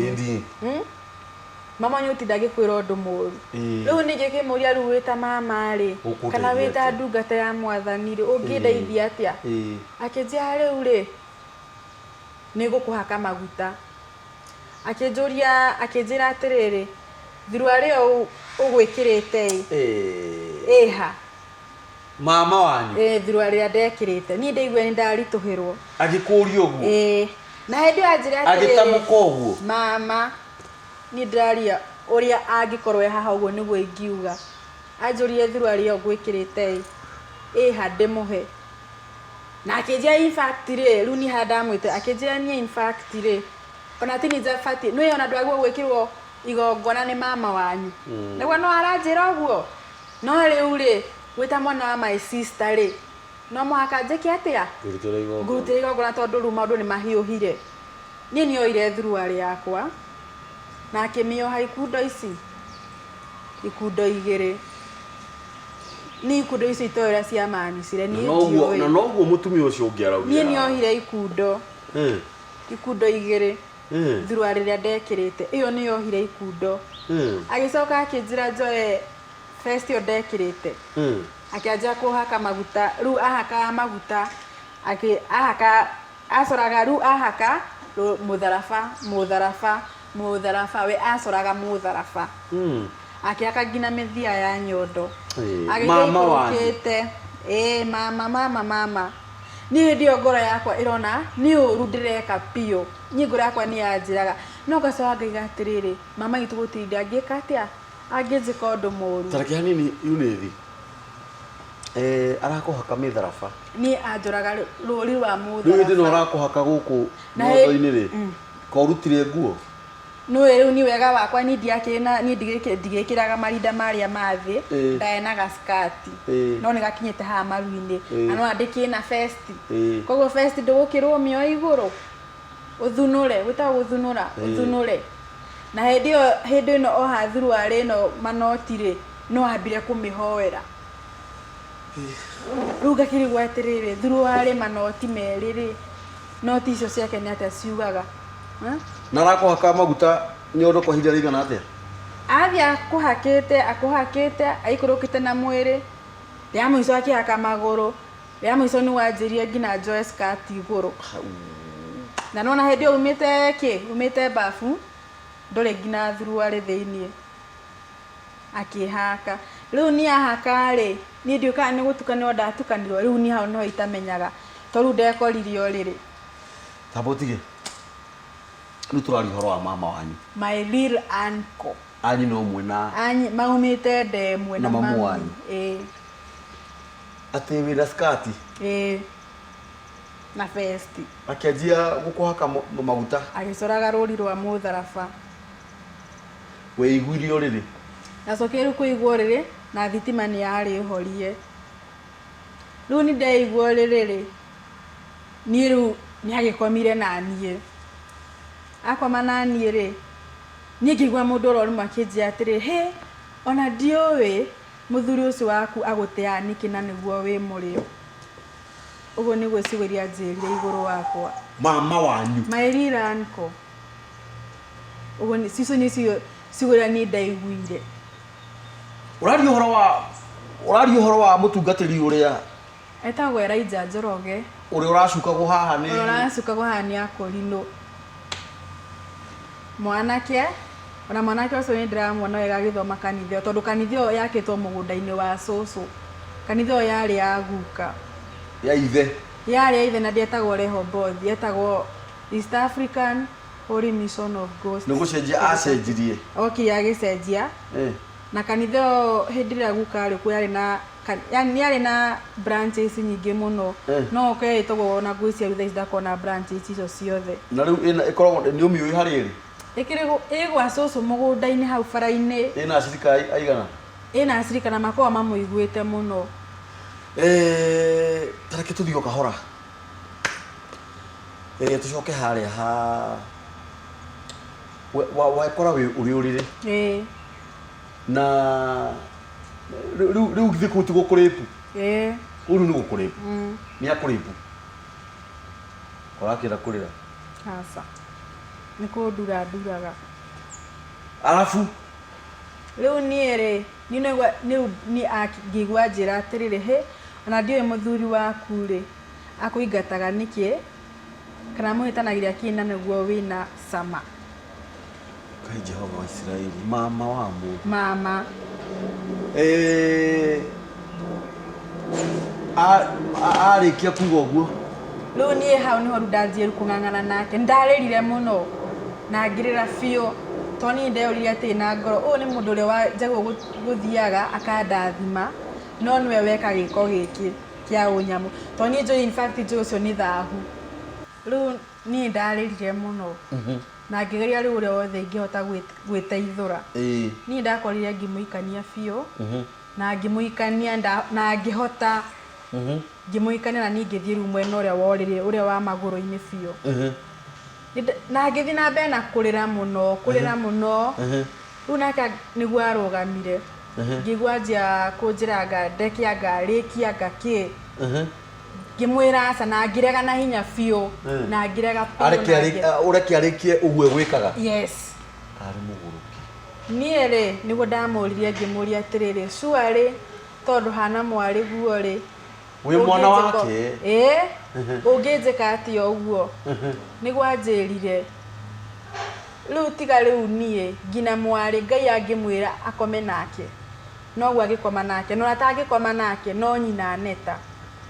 B: mama wanyu gutinda agikwira undu muru riu ni ngikimuria riu wita mama ri kana wita ndungata ya mwathani ri ungindeithia atia akinjia riu ri ni gukuhaka maguta akinjuria akinjira atiriri thiru ario ugwikirite ha
A: mama wanyu
B: thiru aria ndekirite ni ndeigwe ni ndarituhirwo
A: agikuria uguo
B: na hindi anjira
A: agitamuka uguo
B: mama ni ndaria uria angikorwo haha uguo niguo ingiuga anjurie thiru aria ugwikirite ha ndimuhe na akinjia in fact ri riu ni handa mwite akinjia ni in fact ri ona tini jafati no yona ndwagwo gwikirwo igongona ni mama wanyu niguo no aranjira uguo no riu ri wita mwana wa my sister ri no muhaka njike atia ngurutire igongona tondu riu maundu ni mahiuhire ni nioire thiru ari yakwa na akimioha ikundo ici ikundo igiri ni ikundo ici itoira cia manicire ni
A: ndioi na noguo mutumia ucio ungiaraugira
B: ni niohire ikundo ikundo igiri thiru ari ria ndekirite iyo ni yohire ikundo agicoka akinjira njoe first yo ndekirite akianjia kuhaka maguta riu ahaka maguta ahaka acoraga riu ahaka mutharafa we acoraga mutharafa akiaka ngina mithia ya nyondo
A: mama wanyu
B: mama ni ndio ngoro yakwa irona ni uru ndireka pio ni ngoro yakwa ni yanjiraga no gacoka ngaiga atiriri mama itu gutinda angika atia angijika undu muru
A: tareke hanini Yunithi arakuhaka mitharafa
B: ni anjuraga ruri rwa mutharafa
A: riu no arakuhaka guku motho-ini ri korutire nguo
B: no riu ni wega wakwa ni ndiakina ni ndigikiraga marinda maria mathi ndaena gaskati no ni gakinyite ha maruini ano andikina first koguo first ndugukirwo mio iguru uthunure wita uthunura uthunure na hindi no oha thiru ari no manotire no ambire kumihoera ruga kirigwa atiriri thiru ari manoti meriri noti icio ciake ni atia ciugaga
A: na arakuhaka maguta nyondo kwa hinda rigana atia
B: athia akuhakite aikurukite na mwiri ria muico akihaka maguru ria muico ni wanjirie ngina njoe skirt iguru na nona hindi umite bafu ndore ngina thiru ari thiini akihaka riu ni ahaka ri ni ndiuka ni gutukanio ndatukanirwo riu ni hau no itamenyaga toru ndekoririo riri
A: tabotige riu turari horo wa mama wanyu
B: my real uncle
A: anyi no mwena
B: anyi maumite ndemwe na mamu wanyu
A: ati wira skati
B: na festi
A: akianjia gukuhaka maguta
B: agicoraga ruri rwa mutharafa
A: we iguirio riri
B: nacokeru kuigwo riri na thitima ni yari horie riu ni ndeigwo riri ni riu ni agikomire na nie akoma na nie ri ni ngigwa mundu rori makinjia atiri he ona ndioi muthuri ucio waku aguteaniki na niguo wi murio ugo ni gwicigoria njirire iguru wakwa
A: mama wanyu
B: my real uncle ugo ni siso ni sigura ni ndaiguire
A: urari uhoro wa mutungatiri uria
B: etagwo Elijah Njoroge
A: uri uracukagwo haha ni
B: uracukagwo haha ni akorino mwanake ona mwanake ucio ni ndiramwona wega githoma kanitha tondu kanitha yakitwo mugunda-ini wa cucu kanitha yari ya guka
A: ya ithe
B: na ndietagwo Rehoboth yetagwo East African Holy Mission of Ghosts
A: ni gucenjia acenjirie
B: agicenjia na kanitha hindi ria guka ri ku yari na branches nyingi muno no ke itogwo na gwisia thutha ndakona branches icio ciothe
A: na riu ikoragwo ni umiui hari ri
B: ikirigo igwa cucu mugunda-ini hau bara-ini
A: ina acirika aigana
B: ina acirika na makoa mamuiguite muno
A: tareke tuthio kahora tucoke haria ha wakora uri urire na riu githiko tigo kuripu uru ni gukuripu ni akuripu korakira kurira
B: asa ni kudura duraga
A: alafu
B: riu niere ni akigwa njira atirire he ona ndiwe muthuri waku ri akuingataga niki kana muhitanagiria kina niguo wina sama
A: Kai Jehova wa Israeli mama wa mundu
B: mama
A: arikia kuga uguo
B: riu nie hau niho ndanjie kung'ang'ana nake ndarerire muno na ngirira biu toni ndeurire ati na ngoro uyu ni mundu uria wajagwo guthiaga akandathima no niwe weka giko giki kia unyamu toni njo in fact njo ucio ni thahu riu nie ndarerire muno na ngigeria riu uria wothe ingihota gwiteithura nie ndakorire ngimuikania biu na ngimuikania na ngihota ngimuikania na ningithie riu mwena uria worire uria wa maguru-ini biu na ngithi na mbere na kurira muno riu nake niguo arugamire ngigua njia kunjiranga ndekianga rikianga ki ngimwira aca na ngirega na hinya biu na ngirega
A: ureke arikie uguo gwikaga
B: yes
A: ari muguruki
B: nie ri niguo ndamuririe ngimuria atiriri swari tondu hana mwari guo ri
A: wi mwana wake
B: unginjika ati uguo niguo anjirire riu tiga riu nie ngina mwari Ngai angimwira akome nake no gwa gikoma nake no atangikoma nake no nyina neta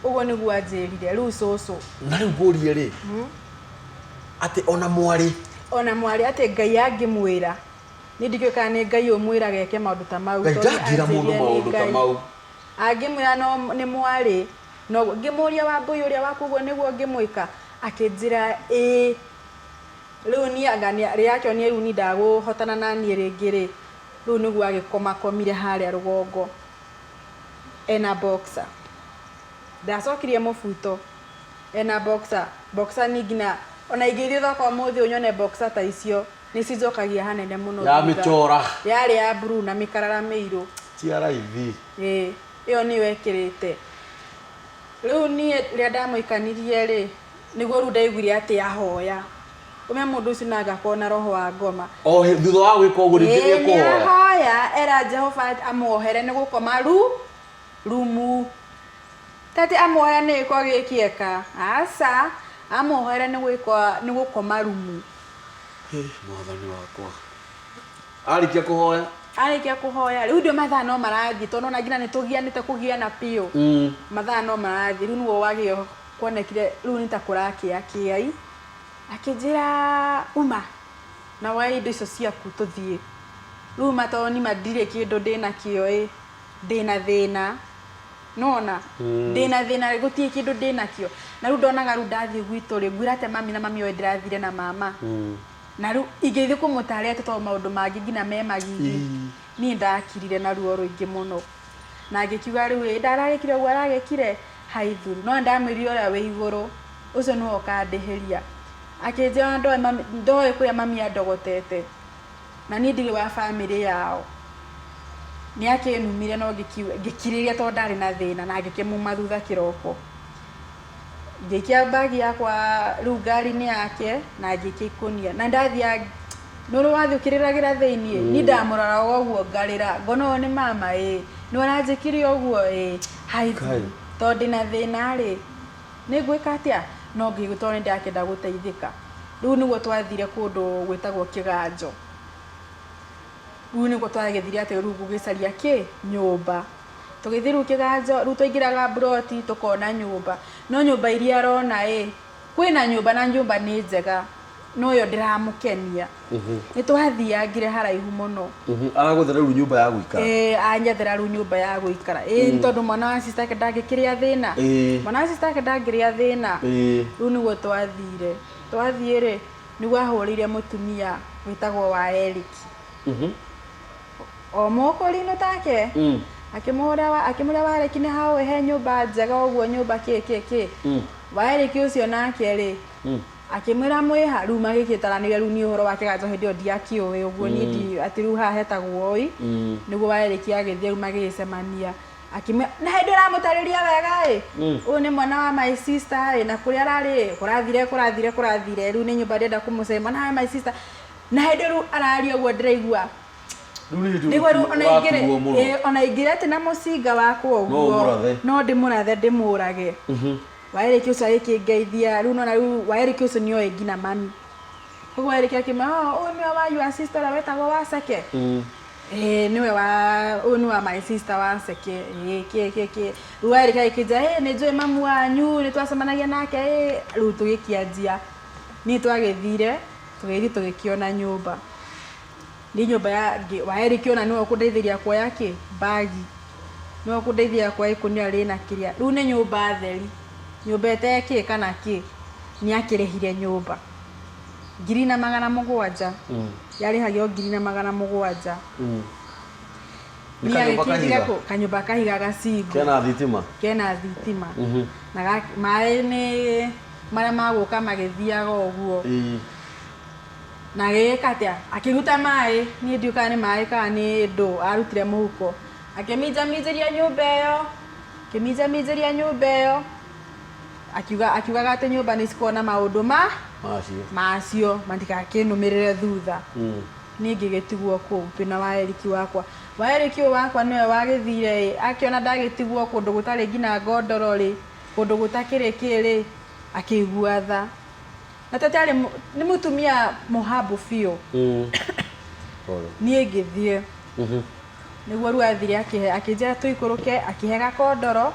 B: uguo niguo anjirire riu cucu
A: na riu mburie ri ati ona mwari
B: ati Ngai angimwira ni ndikiuka ni Ngai umwira geke maundu ta mau
A: Ngai ndangira mundu maundu ta mau
B: angimwira no ni mwari no ngimuria wa mbui uria wakuguo niguo ngimwika akinjira riu ni agania riakyo ni riu ni ndaguhotana na ni ringi ri riu niguo agikoma komire haria rugongo ena boxer ndacokirie mubuto ena boxer ni ngina ona igiri thoko muthi unyone boxer ta icio ni cijokagia hanene muno
A: ya michora
B: yari ya blue na mikarara meiru
A: tiara ivi
B: iyo ni wekirite riu ni ria ndamuikanirie ri niguo ru ndaiguire ati ahoya ume mundu ucio naga kona roho wa ngoma
A: thutha wa gwika uguo ringirie kuhoya
B: hoya era Jehova amuohere ni gukoma rumu tati amuoya ni kwa gikieka asa amuohere ni gukoma rumu
A: mwathani wakwa arikia kuhoya riu ndio mathaa no marathi tono na ngina nitugianite kugiana pio mathaa no marathi riu nuo wagio kuonekire riu nitakurakia kiai akinjira uma na wai indo icio ciaku tuthie riu matoni madire kindu ndina kio ndina thina nona ndina thina gutie kindu ndina kio na riu ndonaga riu ndathi gwitu ri ngwirate mami na mami oe ndirathire na mama na riu ingithi kumutaria to maundu mangi ngina me magigi ni ndakirire na ruo ruingi muno na ngikiuga riu ndararikire uguo aragekire haithuru no ndamwirire uria wi iguru ucio no okandiheria akinjira ndoe kuya mami andogotete na ni ndiri wa family yao ni akinumire no ngikiriria to ndari na thina na ngikimuma thutha kiroko ngikia bagi yakwa riu ngari ni yake na ngikikunia na ndathia nuru wathiukiriragira thiini ni ndamurara uguo ngarira ngono ni mama ni waranjikirie uguo haithu to ndina thina ri ni ngwika atia no ngigutone ndakenda guteithika riu niguo twathire kundu gwitagwo Kiganjo riu niguo twagethire ati riu gugicaria nyumba tugithiru Kiganjo riu twaingiraga broti tukona nyumba no nyumba iria arona kwina nyumba na nyumba ni njega no yo ndiramukenia ni twathiangire haraihu muno araguthera riu nyumba ya guikara
B: anyathera riu nyumba ya guikara tondu mwana wa sister ke ndagikiria thina mwana wa sister ke ndagiria thina riu niguo twathire ri niguo ahurire mutumia witagwo wa Eric o mokorino take akimura wa Eric ni hawe he nyumba njega uguo nyumba ki wa Eric ucio nake ri akimwira mwiha riu magikitaranire riu ni uhoro wake gato hindi ndiakioe uguo ni ndi ati riu ha hetagwo oi niguo Wairiki agithie riu magicemania akimwira na hindi ramutariria wega uyu ni mwana wa my sister na kuria arari kurathire riu ni nyumba ndenda kumucema na my sister na hindi riu araria uguo ndiraigua riu ona ingire ati na mucinga wakwa uguo no ndimurathe Wairiki ucio agikingeithia riu nona riu Wairiki ucio nioe ngina mami koguo Wairiki akima uyu niwe wa your sister wetagwo Waceke niwe wa my sister Waceke riu Wairiki agikija ni njui mamu wanyu ni twacemanagia nake riu tugikianjia ni twagithire tugikiona nyumba ni nyumba ya Wairiki ona niwe kundeithiria kuoya bagi niwe kundeithiria kuoya ikunia rina kiria riu ni nyumba theri nyumba eteke kana ki ni akirehire nyumba 700,000 yarihagio 700,000 ni agikira kanyumba kahiga gacingo kena thitima na mai ni mara maguka magithiaga uguo na gikatia akiruta mai ni ndiuka ni mai kana ni ndo arutire muhuko akimijaminjiria nyumba iyo akiuga ati nyumba ni cikona maundu macio mandikakinumirire thutha ni ngigitigwo ku pina Wairiki wakwa niwe wagithire akiona ndagitigwo kundu gutari ngina ngondoro kundu gutakiri kiri akigua tha na tatari ni mutumia muhabu fio ni ngithie niguo riu athire akijira tuikuruke akihega kondoro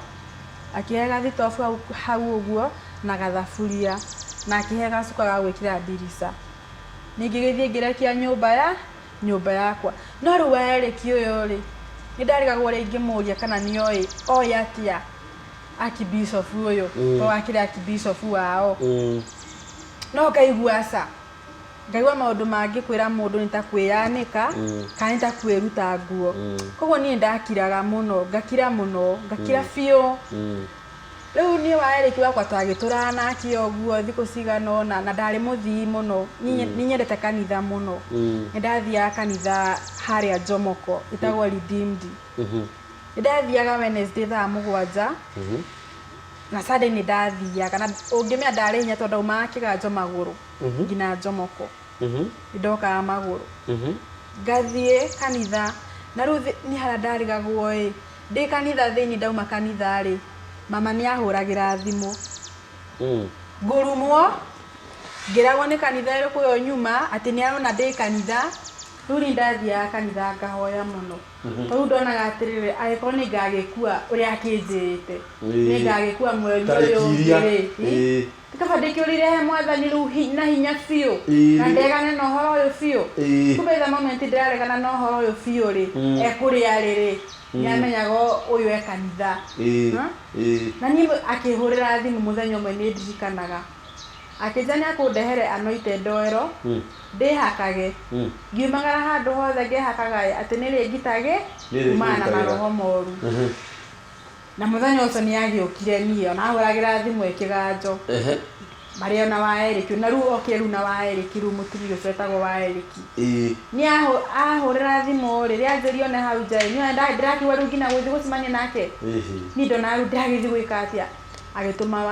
B: akihega thitofu hau uguo na gathaburia na akihega cuka ga gwikira ndirisa ningi githie ngirekia nyumba yakwa no riu Wairiki uyo ni ndarigagwo ringi muria kana nioi atia Archbishop uyo wakire Archbishop wao no kaigua sa ngaigua maundu mangi kwira mundu nitakwiyanika kana nitakwiruta nguo koguo ni ndakiraga muno ngakira fio riu ni Wairiki wakwa twagiturana nake oguo thiku cigano na ndari muthii muno ni nyendete kanitha muno ndathia kanitha haria Jomoko itagwo Redeemed ndathiaga Wednesday thaa 7 na Sunday ni ndathiaga na ungimia ndari hinya tondu uma kiganjo maguru ngina Jomoko ndoka maguru ngathie kanitha na riu ni hara ndarigagwo ndi kanitha thini ndauma kanitha mama ni ahuragira thimu ngurumwo ngiragwo ni kanitha iriku yo nyuma ati ni arona ndi kanitha riu ni ndathia kanitha ngahoya muno riu ndonaga atiriri agiko ni ngagikua uria akinjirite ni ngagikua mweri uyu tikabadikiurire mwathani riu na hinya fio na ndegane no horo uyu fio kumbe the moment ndaregana no horo uyu fio ekuria niamenyaga uyu kanitha na ni akihurira thimu muthenya umwe ni ndirikanaga akijani akundehere anointed oil ndihakage ngiumagara handu hothe ngihakaga ati ni ringitage umana maroho moru na muthenya ucio ni agiukire niyo na ahuragira thimu ikiganjo Maria na Wairiki na riu okire na Wairiki riu mutumia ucio etagwo Wairiki ni ahurira thimu riria anjirio ne hau njai ni ndirakiwa riu ngina guthi gucemania nake ni ndona riu ndagithi gwika atia agituma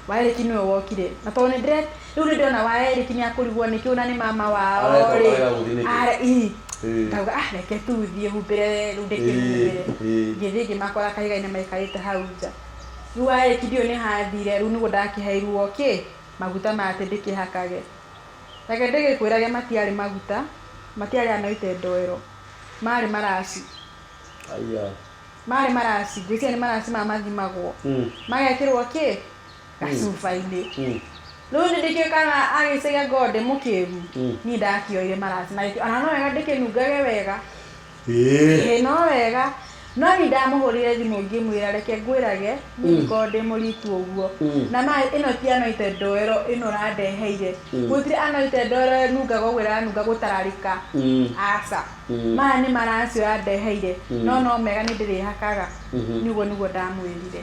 B: Wairiki niwe wokire na tondu riu ni ndona Wairiki ni akurigwo nikiuna ni mama wao kauga reke tuthie humbire riu ndikirumire ngithie ngimakora kaiga-ini maikarite hau nja riu Wairiki ndio ni hathire riu niguo ndakiheirwo maguta mate ndikihakage reke ndigikwirage matiari maguta matiari anointed oil mari marasi ngwiciria ni marasi mamathimagwo magekirwo gacuba-ini riu ni ndikikana agicega ngode mukiru ni ndakioire marasi na ona no wega ndikinungage wega no wega no ni ndamuhurire thimu ngimwira reke ngwirage niko ndi muritu uguo na ma ino tiano ite ndoero ino randeheire gutire ano ite ndoero nunga gogwira nunga gutararika asa ma ni maracio randeheire no mega ni ndiri hakaga niguo ndamwirire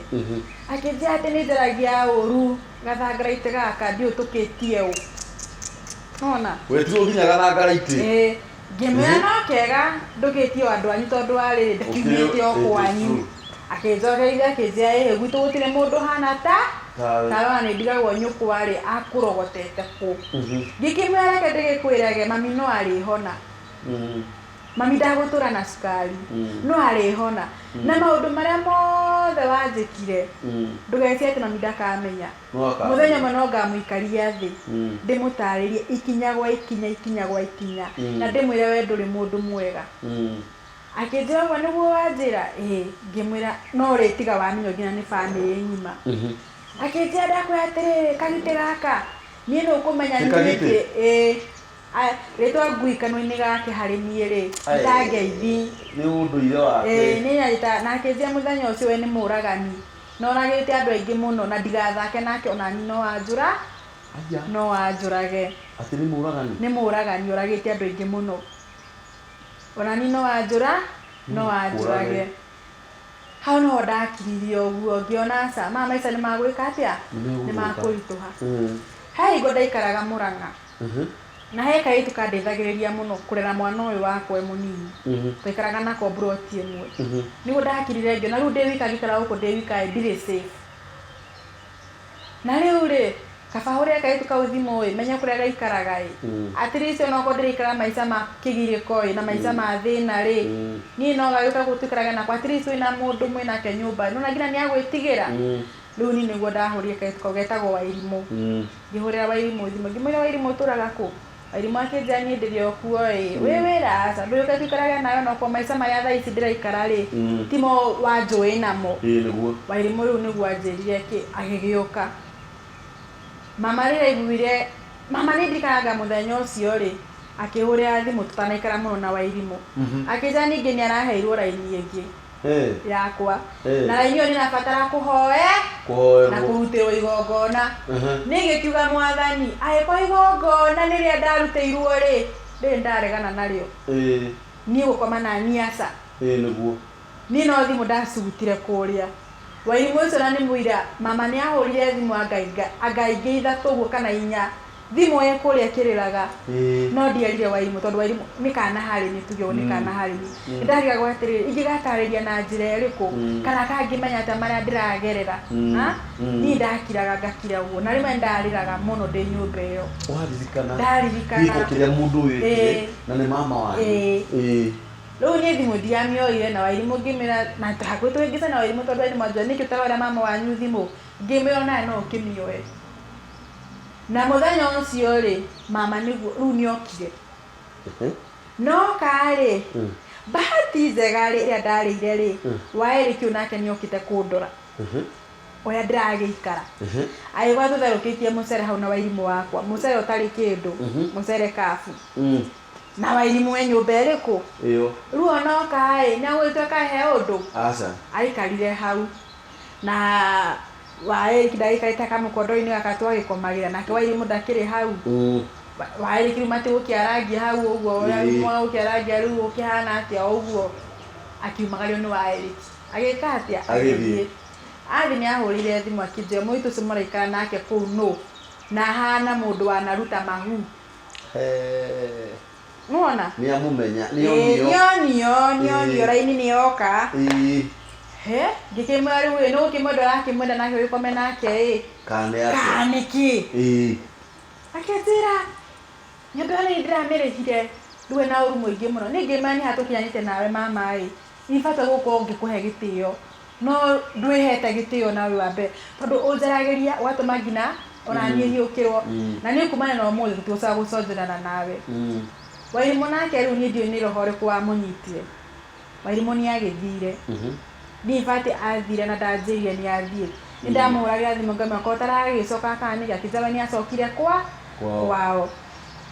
B: akijia ati ni ndiragia uru gathangara ite gaka ndio tukitie u nona
A: wetu nginya gathangara ite
B: Gemena no kega ndugitio andu anyu tondu ari ndikimite o kwanyu akijogeithia akijia gwitu gutire mundu hana ta tawa ni ndigagwo nyuku ari akurogotete ku ngikimera ke ndigikwirage mami no ari hona mami ndagutura na sukari no ari hona na maundu maria mothe wanjikire ndugecie ati mami ndakamenya muthenya mano ngamuikaria thi ndimutaririe ikinya gwa ikinya na ndimwire we nduri mundu mwega akijia wa niguo wanjira ngimwira no ritiga wamenyo nginya ni family ngima akijia ndakwatire kagite gaka nie no kumenya ni Reto guikano-ini gake hari nie ri ndangeithi
A: ni unduire wake
B: ni nyita nakejia muthenya ucio we ni muragani no ragite andu aingi muno na ndigathake nake ona ni no wanjura no wanjurage
A: ati ni
B: muragani uragite andu aingi muno ona ni no wanjura no wanjurage hau no ndakiririo uguo ngiona sa mama ica ni magwika atia ni makurituha hai go ndaikaraga Murang'a na heka itu kandethagiriria muno kurera mwana uyu wakwa munini twikaraga nako broti emwe nigo ndakirire ngio na riu ndewika gikara uko ndewika ndire safe na riu ri kabahuri ka itu kauthimo menya kuria gaikaraga atiricio no ko ndirikara maica ma kigiriko na maica ma thina ri ni no gagika gutikaraga na kwatiricio ina mundu mwina ke nyumba no na ngina ni agwitigira riu ni niguo ndahurie ka itu getagwo Wairimu ngihurira Wairimu thimo ngimwira Wairimu turaga ku Wairimu akijia ni ndirio kuo wewe rasa nduka tukaraga nayo no kwa maica maya tha ici ndiraikara ri timo wanjui namo
A: niguo
B: Wairimu riu niguo anjirire ki agigioka mama ri aiguire mama ni ndikaraga muthenya ucio ri akihurira thimu tutanaikara muno na Wairimu akijia ningi ni araheirwo raini ingi yakwa na raini oni nabatara kuhoya na kurutirwo igongona nigikiuga mwathani aiko igongona niria ndarutirwo ri ndi ndaregana nario ni gukoma na niasa
A: niguo
B: ni no thimu ndacutire kuria Wairimu ucio na ni muira mama ni ahurire thimu angaingi ithatu guo kana inya thimu ye kuria kiriraga no ndierire Wairimu tondu Wairimu ni kana hari ni tugio ni kana hari ni ndariga gwatirire ingigatariria na njira iriku kana kangimenya ta maria ndiragerera ni ndakiraga ngakira uguo na rimwe ndariraga muno ndi nyumba iyo ndaririkana
A: iko kiria mundu uyu na ni mama wanyu
B: riu ni thimu ndiamioire na Wairimu ngimira na hakwitu ngisa na Wairimu tondu ni mwanjwa ni kitara mama wanyu thimu ngimiona no kimioe na muthenya ucio ri mama niguo riu ni okire no kare bahati njega ri ria ndarire ri waeri kiu nake ni okite kundora oya ndiragiikara aigwa tutharukitie mucere hau na Wairimu wakwa mucere utari kindu mucere kafu na Wairimu we nyumba iriku
A: iyo
B: riu no kae na gwitwe kahe undu
A: aca
B: aikarire hau na waeri kidaikarite kamukondo-ini akatwa gikomagira nake Wairimu ndakiri hau waeri kirumati ukiaragia hau uguo uria ukiaragia riu ukihana atia uguo akiumagario ni waeri agika atia agithie athi ni ahurire thimu akijia muitu ucio muraikara nake kuu no na hana mundu wanaruta mahu nuona
A: ni amumenya
B: nio raini ni oka ngikimwari we no kimwendo yake mwenda nake wikome nake kane ki aketira nyabani ndiramerehire duwe na uru mwingi muno ningimani hatukinyanite nawe mama ifata guko ngikuhe gitio no ndwihete gitio nawe wambe tondu unjarageria watuma ngina ona nie hiukirwo na ni kumana no muthi tutosa guconjana nawe Wairimu nake riu ni ndio ni roho riku wa munyitire Wairimu ni agithire ni fati athire na ndanjirie ni athie ni ndamuragira thimu ngamya ko taragicoka kana gakijaba ni acokire kwao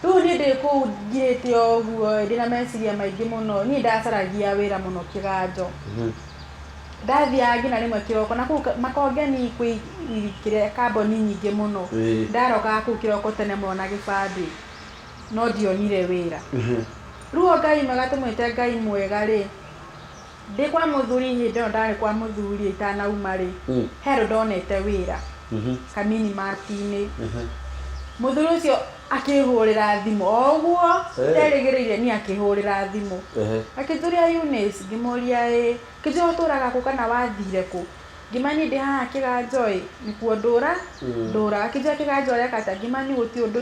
B: riu ni ndi ku ngirite oguo ndina meciria maingi muno ni ndacaragia wira muno kiganjo ndathia ngina rimwe kiroko na ku makongeni kwi kire kamboni nyingi muno ndaroka ku kiroko tene mona gibandi no ndionire wira ruo Ngai magatumwite Ngai mwega ri ndi kwa muthuri hindo ndari kwa muthuri itanauma ri hero ndonete wira kamini matini muthuri ucio akihurira thimu oguo nderegereire ni akihurira thimu akithuria Eunice ngimuria kijo turaga ku kana wathire ku ngimani ndi haha kiganjoi nikuo ndura akijo kiganjoi akata ngimani guti undu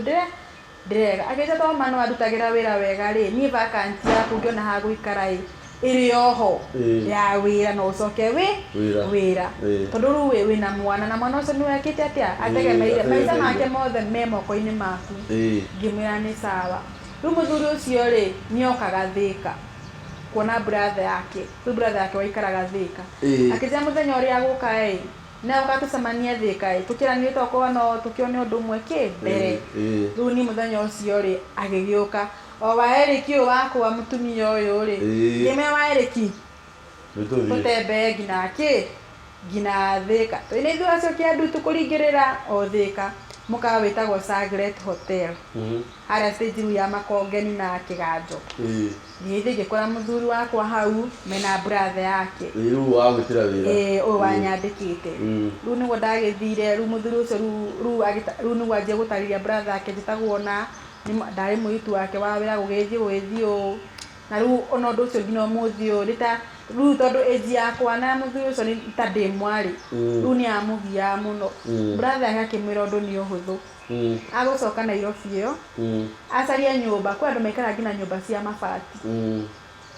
B: ndirega akija to mano adutagira wira wega ri ni vacancy yaku ngiona ha guikara iri oho ya wira no ucoke wira tondu ru wina mwana na mwana ucio ni wekite atia ategemeire maisha make mothe me moko-ini maku ngimwira ni sawa ru muthuri ucio ri ni okaga Thika kuona brother yake waikaraga Thika akija muthenya uria aguka na ukatucemania Thika tukiranie toko no tukione undu umwe mbere ru ni muthenya ucio ri agigiuka o waeriki wakwa mutumia uyu ri ngime waeriki tutembe ngina Thika twine ithu acokia andu tukuringirira o Thika mukawa witagwo Sagret Hotel haria stage ya makongeni na kiganjo nithi ngikora muthuri wakwa hau mena brother yake
A: ru wagutira wira
B: o wanyandikite ru ni ndagithire ru muthuri ucio ru ni gwanjia gutariria brother yake njitagwo na ndari muitu wake wa wira gugithio na ru ono ndu ucio ngino muthio rita ru tondu age yakwa na muthuri ucio ni ta ndimwari ru ni amugia muno brother yake akimwira ndu ni uhuthu agucoka Nairobi yo acaria nyumba kwa andu maikara ngina nyumba cia mabati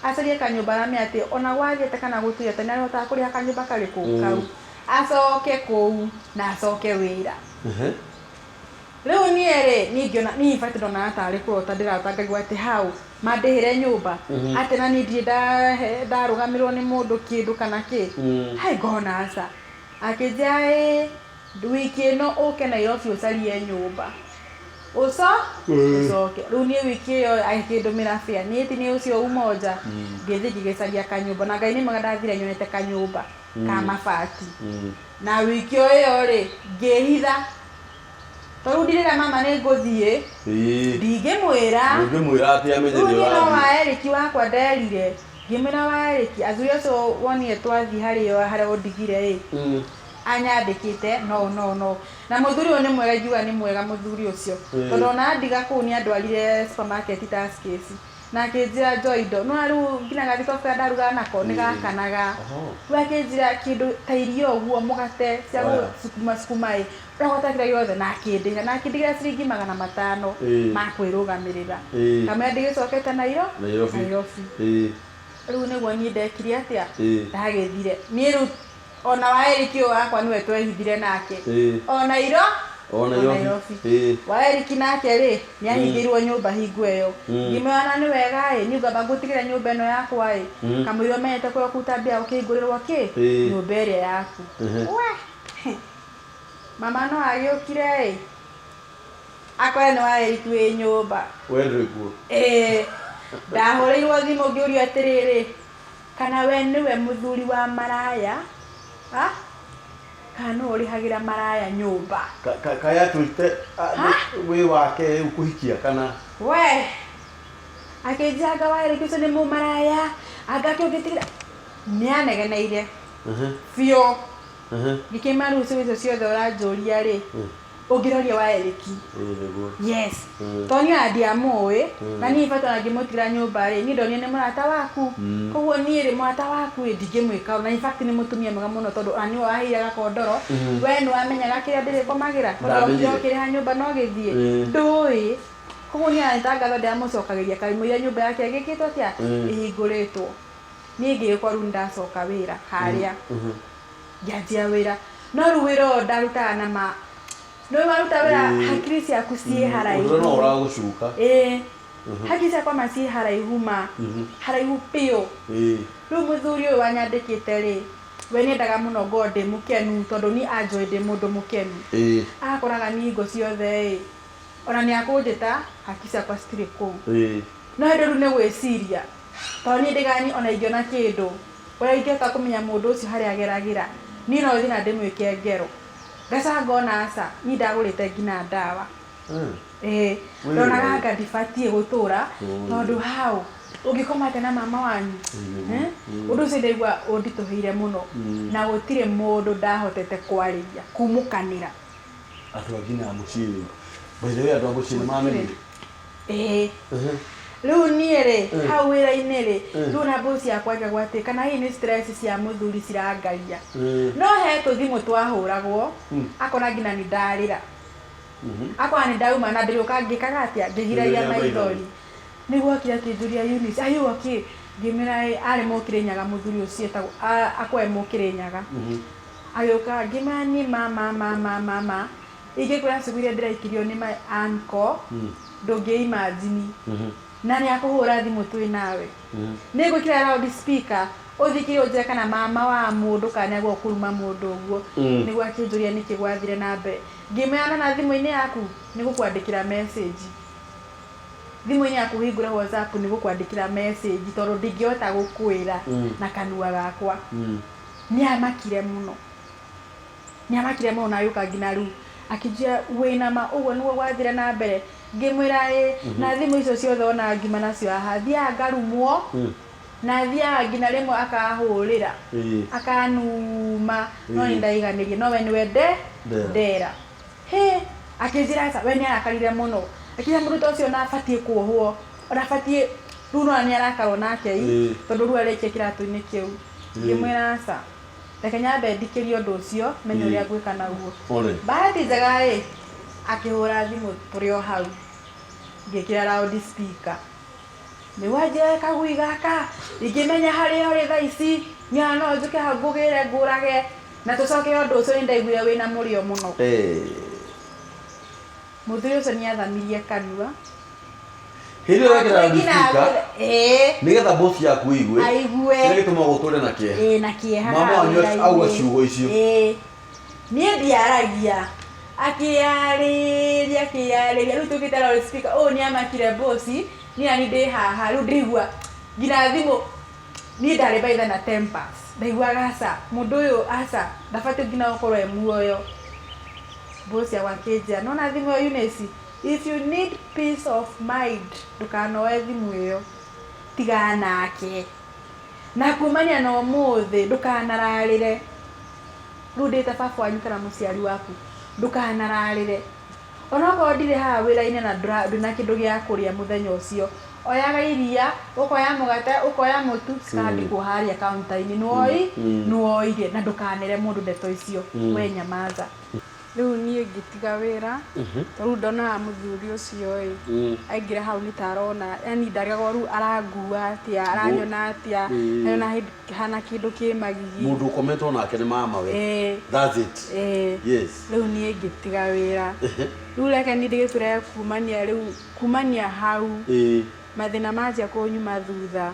B: acaria kanyumba rame ati ona gwathiete kana gutuyete ni arihota kuria kanyumba kari kuu kau acoke kuu na acoke wira riu ni ngiona ni ibati ndona atari kurota ndirata ngagwa ati hau mandihire nyumba ati na ni ndie ndarugamirwo ni mundu kindu kana ki hai ngona aca akija wiki no uke Nairobi ucarie nyumba ucoke riu ni wiki iyo akindumira fare ni ti ni ucio umoja ngithi ngigicaria kanyumba na Ngai ni mwega ndathire nyonete kanyumba ka mabati na wiki iyo ri ngihitha tondu ndirira mama ni nguthie ndingimwira
A: ati amenye ni
B: wa waeriki wakwa nderire ngimwira waeriki athuri acio wonire twathi haria undigire anyandikite no na muthuri uyu ni mwega ngiuga ni mwega muthuri ucio tondu ona ndiga kuu ni andwarire supermarket taskis na akinjira Joindo no aru ngina gathitoka ndaruga nako ni gakanaga wakinjira kindu ta irio uguo mugate cia sukuma uragota kira yothe na akindigira ciringi 500 ma kwirugamirira kamwe ndigicokete Nairobi riu niguo ni ndekire atia ndagithire ni riu ona waeriki wakwa niwe twehithire nake ona Nairobi waeriki nake ri ni ahingirwo nyumba hingu eyo ngimwana ni wega ni ngamba ngutigira nyumba eno yakwa kamwiro menete kwa kutambia ukingurerwo nyumba ĩrĩa yaku mama no agiukire akore ni waeriki wi nyumba
A: wendrikuo
B: ndahoreirwo thimu ngiurio atiriri kana we niwe muthuri wa maraya kana urihagira maraya nyumba
A: kaya tuite we wake ukuhikia kana
B: we akijaga waeriki ucio ni mu maraya agakiongetira ni anegeneire fio gikimaru ucio ciothe uranjuria ri ungiroria waeriki yes toni adia moe na ni ifato na gimotira nyumba ri ni ndonio ni murata waku koguo ni ri murata waku ndingimwika na in fact ni mutumia mwega muno tondu ani wahiraga kondoro we ni wamenyaga kiria ndiri komagira tondu kiri ha nyumba no githie ndui koguo ni antangatho ndamucokagiria karimwira nyumba yake agikitwo atia ihinguritwo ni ngikwa ru ndacoka wira haria ngianjia wira no ru wira ndaruta na ma no waruta wira hakiri ciaku ciĩ haraihu
A: no uragucuka
B: hakiri ciakwa maciĩ haraihu haraihu piũ rĩu mũthuri ũyũ wanyandĩkĩte rĩ we nĩendaga mũno ngo ndĩ mũkenu tondũ ni anjũĩ ndĩ mũndũ mũkenu akoraga ni ngo ciothe ona nĩ akũnjĩta hakiri ciakwa citirĩ kũu no hĩndĩ rĩu nĩ gwĩciria tondũ niĩ ndigani ona ingĩona kĩndũ Kwa ingĩhota kũmenya mũndũ ũcio harĩa ageragira niĩ no thiĩ na ndĩmwĩke ngero ngacoka ngona aca niĩ ndagũrĩte nginya ndawa ndonaga anga ndibatiĩ gũtũra tondũ hau ũngĩkomate na mama wanyu ũndũ ũcio ndaigua ũnditũhĩire mũno na gũtirĩ mũndũ ndahotete kwarĩria kumũkanĩra
A: andũ a nginya mũciĩ by the way andũ a mũciĩ nĩmamenyire
B: rĩu niĩ rĩ hau wĩra-inĩ rĩ rĩu na bosi yakwa ngagwatĩ kana hii nĩ stress cia mũthuri cirangaria no he tũthimũ twahũragwo akona nginya nĩ ndarĩra akona nĩ ndauma na ndĩrĩũka ngĩkaga atĩa ngĩgiragia maithori nĩguo akire akĩnjũria Eunice ayũ akĩ ngĩmera arĩ mũkĩrĩ nyaga mũthuri ũcio etagwo akwe mũkĩrĩ nyaga agĩũka ngĩmani mama ingĩkwĩra cukuru iria ndĩraikirio nĩ my uncle ndũngĩ-imagine na nĩ akũhũra thimũ twĩ nawe nĩ ngwĩkĩra loud speaker ũthikire ũnjĩre kana mama wa mũndũ kana nĩguo kũruma mũndũ ũguo nĩguo akĩnjũria nĩkĩ gwathire na mbere ngĩmeana na thimũ-inĩ yaku nĩ gũkwandĩkĩra message thimũ-inĩ yaku hingũra WhatsApp nĩ gũkwandĩkĩra message tondũ ndingĩhota gũkwĩra na kanua gakwa nĩamakire mũno na yũka nginya rĩu akĩnjia wĩna ma ũguo nĩguo gwathire na mbere ngĩmwĩra na thimũ icio ciothe ona ngima nacio haha thiaga ngarumwo na thiaga nginya rĩmwe akahũrĩra akanuma no nĩ ndaiganĩrie no we nĩwe ndera akĩnjĩra aca we nĩ arakarire mũno akĩnjĩra mũndũ ta ũcio nabatiĩ kuohwo onabatiĩ rĩu no nĩ arakarwo nake tondũ rĩu arĩkia kĩratũ-inĩ kĩu ngĩmwĩra aca reke nyambe ndikĩrie ũndũ ũcio menye ũrĩa ngwĩka naguo bahati njega akĩhũra thimũ tũrĩ o hau ngĩkĩra loud speaker nĩguo anjĩre kagui gaka ingĩmenya harĩa ũrĩ thaa ici niĩ no njũke hau ngũgĩre ngũrage na tũcoke ũndũ ũcio nĩ ndaiguire wĩna mũrĩo mũno mũthuri ũcio nĩ athamirie kanua
A: hĩndĩ ĩyo wekĩra loud speaker nĩgetha bosi yaku aigue nĩ gĩtũma gũtũre na kĩeha
B: na kĩeha
A: mama wanyu auga ciugo icio
B: niĩ ndiaragia akĩarĩria rĩu tũkĩte loud speaker nĩ amakire bosi niĩ ndĩ haha rĩu ndĩigua nginya thimũ niĩ ndarĩ baitha na tempers ndaiguaga aca mũndũ ũyũ aca ndabatiĩ nginya gũkorwo muoyo bosi akĩnjĩra nona thimũ ĩyo Eunice if you need peace of mind ndũkanoe thimũ ĩyo tigana nake na kumania na ũmũthĩ ndũkanararĩre rĩu ndĩte baba wanyu kana mũciari waku ndũkanararĩre onokorwo ndirĩ haha wĩra-inĩ na ndĩna kĩndũ gĩa kũrĩa mũthenya ũcio oyaga iria ũkoya mũgate ũkoya mũtu cikandĩkwo harĩa kaunta-inĩ nĩwoire na ndũkanere mũndũ ndeto icio we nyamaza rĩu niĩ ngĩtiga wĩra tondũ ndonaga mũthuri ũcio aingĩra hau nĩ ta arona yani ndarigagwo rĩu arangua atĩa aranyona atĩa anyona hana kĩndũ kĩ magigi
A: mũndũ ũkometwo nake nĩ mama we that's it yes
B: rĩu niĩ ngĩtiga wĩra rĩu reke niĩ ndĩgĩtũre kumania hau mathĩna manjia kũnyuma thutha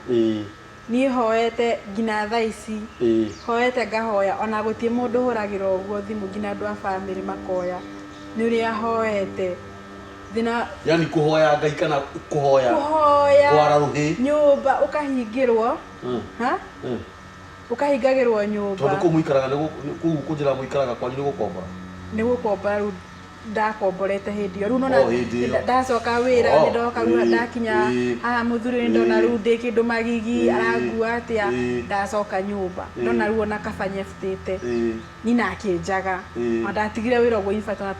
B: niĩ hoete nginya thaa ici hoete ngahoya ona gũtirĩ mũndũ hũragĩra ũguo thimũ nginya andũ a bamĩrĩ makoya nĩ ũrĩa hoete thina
A: yani kũhoya Ngai kana kũhoya kwara rũhĩ
B: nyũmba ũkahingĩrwo ũkahingagĩrwo nyũmba
A: tondũ kũu mũikaraga kũu kũnjĩra mũikaraga kwanyu nĩ gũkomba
B: rĩu ndakomborete hĩndĩ ĩyo rĩu nona ndacoka wĩra nĩ ndoka rĩu ndakinya haha mũthuri nĩ ndona rĩu ndĩ kĩndũ magigi arangua atĩa ndacoka nyũmba ndona rĩu ona kaba nyebutĩte nyina akĩnjaga na ndatigire wĩra ũguo ibata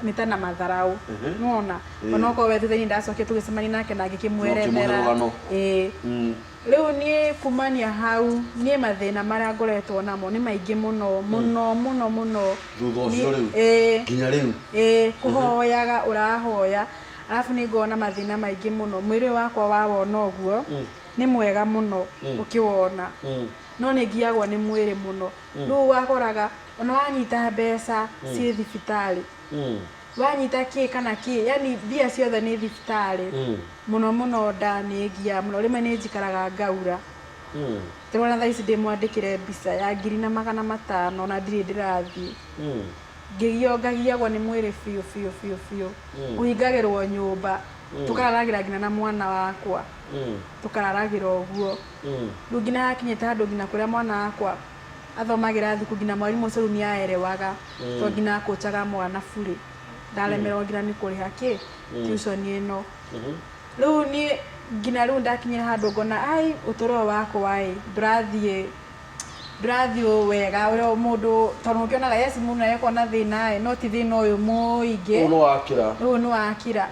B: nĩ ta na matharaũ nona onokorwo we thutha-inĩ ndacokire tũgĩcemania nake na ngĩkĩmwerethera rĩu niĩ kumania hau niĩ mathĩna marĩa ngoretwo namo nĩ maingĩ mũno
A: thutha ũcio rĩu nginya rĩu
B: kũhoyaga ũrahoya arabu nĩ ngona mathĩna maingĩ mũno mwĩrĩ wakwa wawona ũguo nĩ mwega mũno ũkĩwona no nĩ ngiagwo nĩ mwĩrĩ mũno rĩu wakoraga ona wanyita mbeca ciĩ thibitarĩ wanyita kĩ kana kĩ yani mbia ciothe nĩ thibitarĩ mũno ndanĩngia mũno rĩmwe nĩ njikaraga ngaura tũrona thaa ici ndĩmwandĩkĩre mbica ya 500 na ndirĩ ndĩrathiĩ ngagiagwo nĩ mwĩrĩ biũ ũhingagĩrwo nyũmba tukararagira ngina na mwana wakwa tukararagira oguo riu ngina hakinyite handu ngina kuria mwana wakwa athomagira thuku ngina mwarimu ucio riu niaerewaga to ngina akuchaga mwana bure ndalemerwo ngina ni kuriha ki tuition ino riu ni ngina riu ndakinyira handu ngona ai utoro wakwa ndurathie wega uri mundu tondu ukionaga yes mundu ekona thina no ti thina uyu muingi riu ni wakira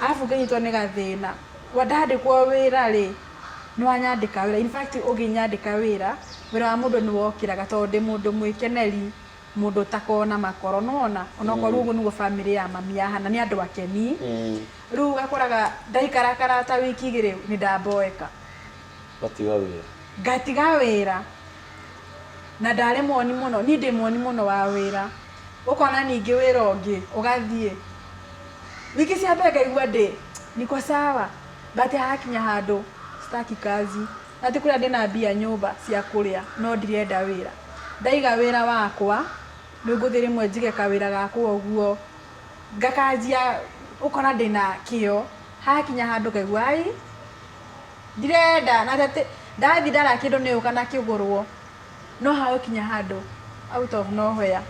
B: afu nginyitwo ni gathina ndandikwo wira ri ni wanyandika wira in fact uginyandika wira wa mundu ni wokiraga tondu ndi mundu mwikeneri mundu takona makoro nona onako rugu niguo family ya mami yahana ni andu akeni riu gakoraga ndaikarakara ta wiki igiri ni ndamboeka ngatiga wira na ndare moni muno ni ndi moni muno wa wira ukona ningi wira ungi ugathie wiki cia mbere ngaigua ndi niko sawa bati hakinya handu staki kazi ati kuria ndina mbia nyumba cia kuria no ndirenda wira ndaiga wira wakwa ni nguthire mwe njige kawira gakwa oguo ngakanjia ukona ndina kio hakinya handu ngaigua ai ndirenda na tete ndathi ndara kindu ni ukana kigurwo no hakinya handu out of nowhere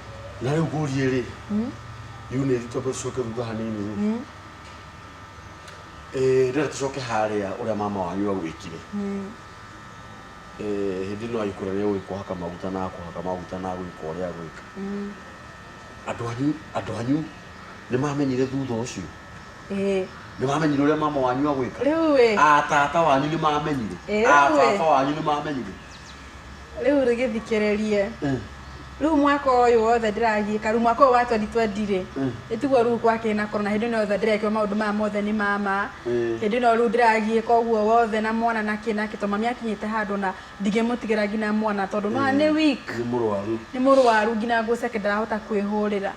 A: na riu ngurie ri unit to coke thutha hanini ndira tucoke haria uria mama wanyu agwikire hindi no ayikuraria gwikuhaka maguta na gwika uria gwika andu anyu ni mamenyire thutha ucio ni mamenyire uria mama wanyu agwika
B: riu
A: tata wanyu ni mamenyire baba wanyu ni mamenyire
B: riu rigithikererie riu mwaka uyu wothe ndiragiika riu mwaka uyu wa 2020 ri itiguo riu gwake na corona hindi no wothe ndirekio maundu ma mothe ni mama hindi no riu ndiragiika uguo wothe na mwana na kina to mami akinyite handu na ndigimutigira ngina mwana tondu no ni week ni murwaru ngina nguceke ndarahota kwihurira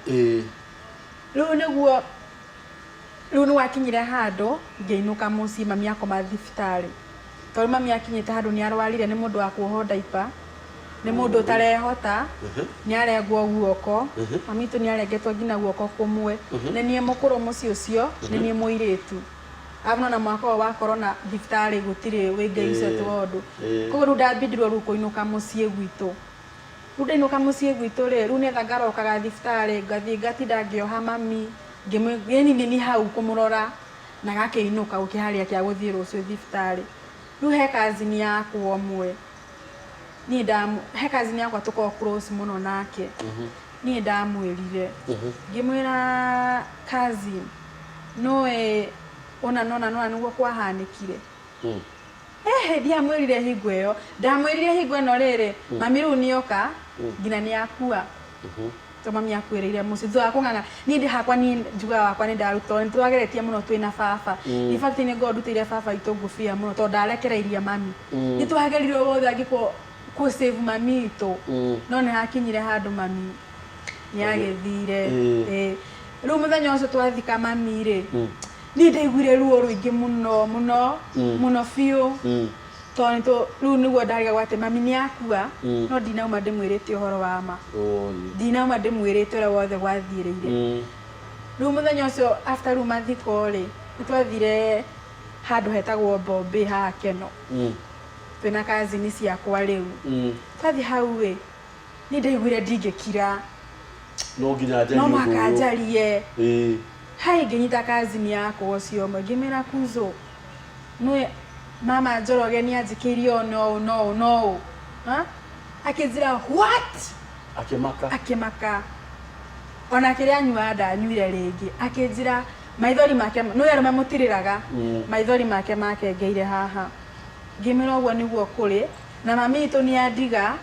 B: riu niguo riu ni wakinyire handu ngeinuka muci mami akoma thibitari tondu mami akinyite handu ni arwarire ni mundu wa kuoho diaper ni mundu utarehota ni aregwo guoko mami tu ni aregetwo ngina guoko kumwe ni nie mukuru muci ucio ni nie muiritu avuna na mwaka wa corona thibitari gutire wingei icio tondu koguo riu ndambindirwo riu kuinuka muci gwitu riu ndainuka muci gwitu ri riu ni ngarokaga thibitari ngathie ngatinda ngioha mami ngimweni ni hau kumurora na gakiinuka ukiharia kia guthie rucio thibitari riu he kazini yakwa omwe ni he kazini yakwa tuko close muno nake ni ndamwirire ngimwira kazi noe ona nona niguo kwahanikire ndiamwirire hingo iyo ndamwirire hingo ino riri mami riu nioka ngina ni akua to mami akwiriire muci thwa kunganga ni ndi hakwa ni njuga wakwa ni ndaruto ni twageretie muno twina baba in fact ni ngondutire baba itu ngufia muno to ndarekereirie mami ni twagerire wothe angiko ku save mami itu no ne hakinyire handu mami ni agethire riu muthenya ucio twathika mami ri ni ndaiguire ruo ruingi muno fiu tondu riu niguo ndariga gwate mami ni akua no ndinauma ndimwirite uhoro wa ma ndinauma ndimwirite uria wothe gwathireire riu muthenya ucio after riu mathiko ri nitwathire handu hetagwo Bombay ha Keno twina kazini ciakwa riu twathi hau wi ni ndaiguire ndingikira
A: no nginya
B: no makanjarie hai nginyita kazini yakwa ucio mwe ngimira kuzo no mama Njoroge ni anjikirio no akizira what akimaka ona kiria anyua ndanyuire ringi akizira maithori make no yaro mamutiriraga maithori make ngeire haha ngimira uguo niguo kuri na mami itu ni andiga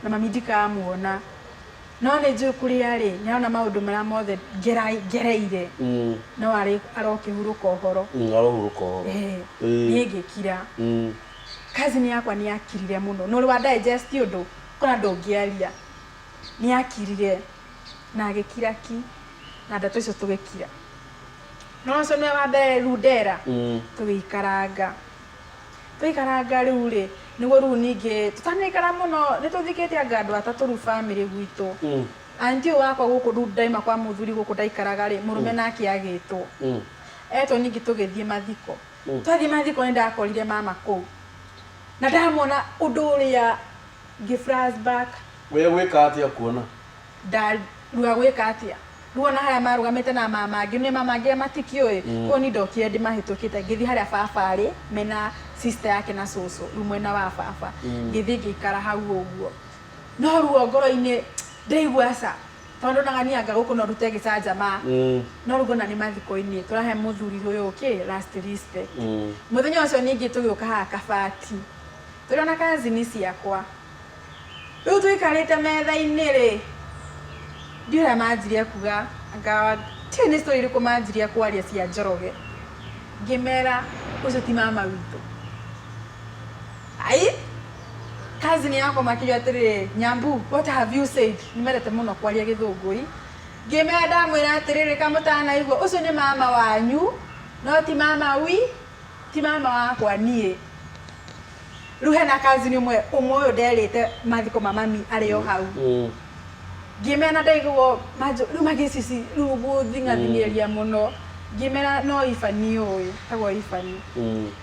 B: na mami ndikamuona no ni njui kuria ri ni arona maundu maria mothe ngereire no ari arokihuruka uhoro ni ngikira kazini yakwa ni akirire muno no rwa digest undu kuna ndongiaria ni akirire na agikira ki na ndatu icio tugikira no so ni wa mbere rudera tugikaranga riu ri niguo riu ningi tutanikara muno nituthikite anga andu atatu riu family gwitu anti wakwa guku ndaima kwa muthuri guku ndaikaraga ri murume nake agitwo eto ningi tugithie mathiko twathie mathiko ni ndakorire mama kou na ndamona undu uria ngi flashback
A: we gwika atia kuona
B: ruga gwika atia ruona haya marugamite na mama angi ni mama angi matikioi ko ni ndokie ndi mahitukite ngithi haria baba ari mena sister yake na soso rumwena wa baba ngithi ngikara hau uguo no ruo ngoro-ini ndaigua sa tondu nagania anga guku no rute gicanjama no rugona ni mathiko-ini turahe muthuri huyu last respect muthenya ucio ningi tugiuka haha Kabati turiona kazini ciakwa riu tuikarite metha-ini ri ndiura manjirie kuga anga tini story iriku manjirie kwaria cia Njoroge ngimera ucio ti mama witu ai kazini yako makijua atiriri Nyambu what have you said nimerete muno kwaria githungui ngimera ndamwira atiriri kamutana igwo ucio ni mama wanyu no ti mama ti mama wakwa nie ruhe na kazini umwe uyu nderite mathiko mamami ario hau ngimena ndaigwo majo ru magicici ru guthingathingiria muno ngimena no ifani uyu tagwo ifani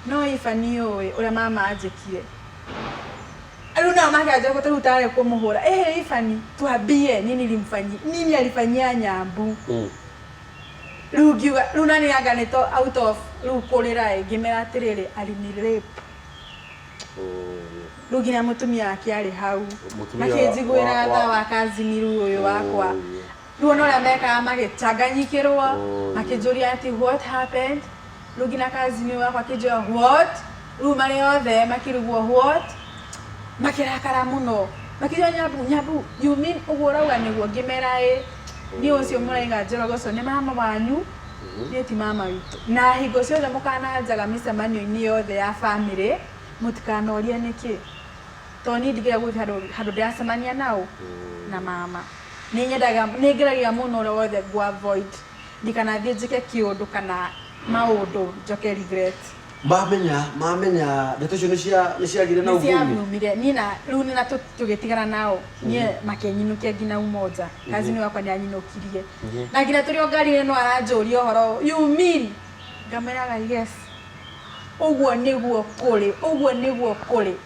B: no ifani uyu uria mama anjikire ru na makaja kutaruta kumuhura ifani tuambie nini nini alifanyia Nyambu ru ngiuga ru nani aganito out of ru kurira ngimera atiriri alini rape Rugina mutumia yake ari hau makijiguira tha wa kazini uyu wakwa ruona uria meka magichanganyikirwo makijuria ati what happened Rugina kazini wakwa akijua what rumari othe makirugwo what makirakara muno makijua Nyambu you mean uguo rauga niguo ngimera ni ucio muraiga Njoroge ucio ni mama wanyu ni ti mama witu na hingo ciothe mukananjaga micemanio-ini yothe ya family mutikanoria niki toni ndigira gwi handu ndacemania nao na mama ni nyendaga ni ngeragia muno ro wothe go avoid ndikanathie njike kiundu kana maundu njoke regret mamenya ndeto cio ni ciagire na uvumire nina riu nina tugitigana nao nie makenyinukia ngina umoja kazini wakwa ni anyinukirie na ngina turio ngari no aranjuria horo you mean ngameraga yes uguo niguo kuri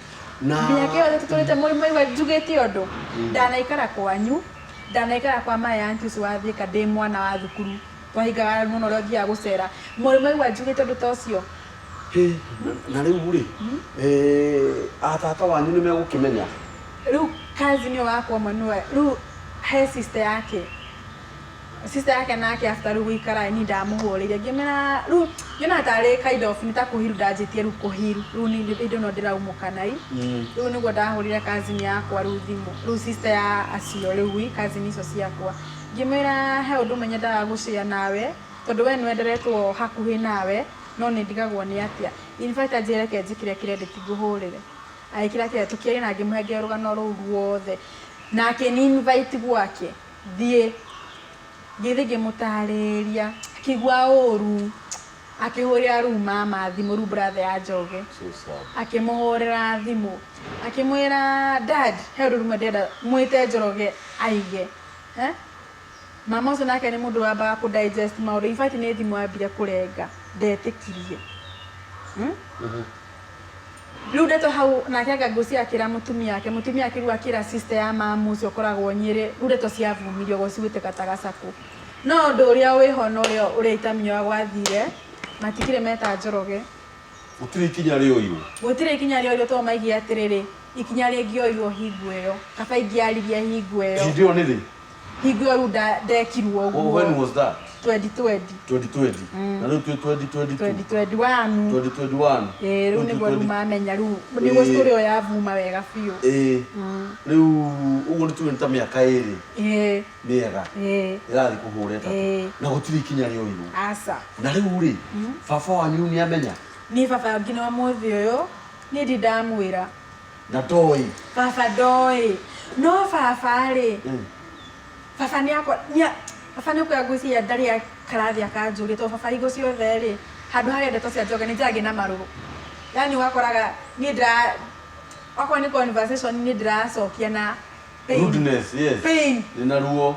B: na miaka yothe tuturite murimu igwa njugite undu ndanaikara kwanyu ndanaikara kwa maya anti wathie ka ndi mwana wa thukuru twahingaga muno rio thia gucera murimu igwa njugite undu tocio
A: na riu ri atata wanyu ni megukimenya
B: riu kazini wakwa mwanwe riu he sister yake nake after riu ikara ni ndamuhurire ngimena riu yona tare kind of nitakuhiru ndajitie riu kuhiru riu ni indo no ndiraumukanai riu niguo ndahurire kazini yakwa riu thimu riu sister ya acio riu kazini icio ciakwa ngimera he undu menyendaga gucia nawe tondu we nwenderetwo hakuhi nawe no ni ndigagwo ni atia in fact ajireke njikire credit nguhurire aikira kire tukiari na ngimuhe rugano ruu ruothe nake ni invite gwake thie ngithi ngimutariria akigwa uru akihurira ru mama thimu ru brother ya Njoroge akimuhurira thimu akimwira dad he ru ndenda mwite Njoroge aige mama ucio nake ni mundu wambaga ku digest maundu in fact ni thimu ambire kurenga ndetikirie riu ndeto hau nake ngagucia akira mutumia yake riu akira sister ya mama ucio koragwo Nyeri riu ndeto ciavumirio gociwite katagacaku no ndu uria wiho no uria itaminyo gwathire matikire meta Njoroge
A: gutire ikinya rio to maigi atiriri ikinya ringioirwo hingo iyo kaba ingiariria hingo iyo ndio ni ri
B: hingo iyo ndekirwo uguo
A: when was that
B: 2020
A: na riu 2021
B: riu ni gwa mamenya riu ni gwa story yo yavuma wega biu
A: riu uguo ni tuwe miaka iri miega irathi kuhureta na gutire ikinya rio iru
B: asa
A: na riu ri baba wanyu ni amenya
B: ni baba ngina wa muthi uyu ni ndamwira
A: na doi
B: baba doi no baba ri baba ni akwa baba ni kuyagucia ndari ya karathi akanjuri to baba igo ciothe ri handu haria ndeto cia Njoroge ni njagi na maruru yani wakoraga ni ndra wakwa ni conversation ni ndiracokia na
A: rudeness yes
B: pain
A: na ruo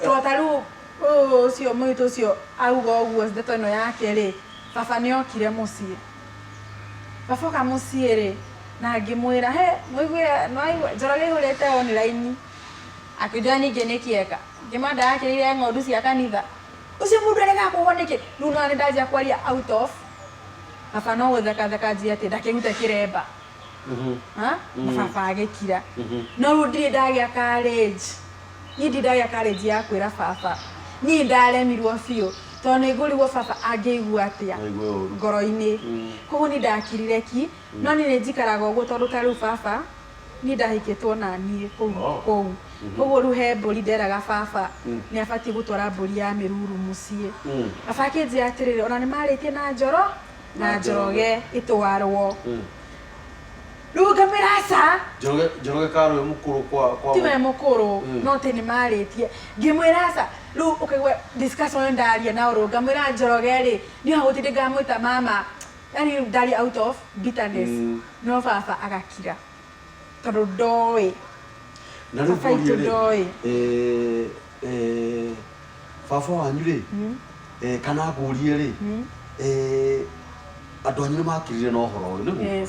B: totaru ucio mwitu ucio auga uguo ndeto ino yake ri baba ni okire mucii baba ka mucii ri na ngimwira he muigwe no Njoroge ihurite online akijua ninge nikieka ngimanda yake ile ng'ondu cia kanitha ucio mundu arega kuhoneke riu no ndaja kwaria out of baba no gutheka njia ati ndakirute kiremba baba agikira no riu ndiri ndagia courage ni ndagia courage ya kwira baba ni ndaremirwo biũ tondũ nĩngũrigwo baba angĩigua atĩa ngoro-inĩ koguo nĩ ndakirire ki no nĩ njikaraga ũguo tondũ ta rĩu baba nĩ ndahikĩtwo na niĩ kũu koguo rĩu he mbũri nderaga baba nĩ abatiĩ gũtwara mbũri ya mĩruru mũciĩ baba akĩnjĩra atĩrĩrĩ ona nĩ marĩtie na Njoroge ĩtwarwo rĩu ngamwĩra aca
A: Njoroge karũ mũkũrũ kwa
B: tiwe mũkũrũ no tĩ nĩ marĩtie ngĩmwĩra aca rĩu ũkaigua discussion ndaria na ũrũ ngamwĩra Njoroge rĩ niĩ hagũtinde ngamwĩta mama yani ndaria out of bitterness no baba agakira tondũ ndoĩ
A: na rĩu baba wanyu rĩ kana ngũrie rĩ andũ anyu nĩ makirire na ũhoro ũyũ nĩguo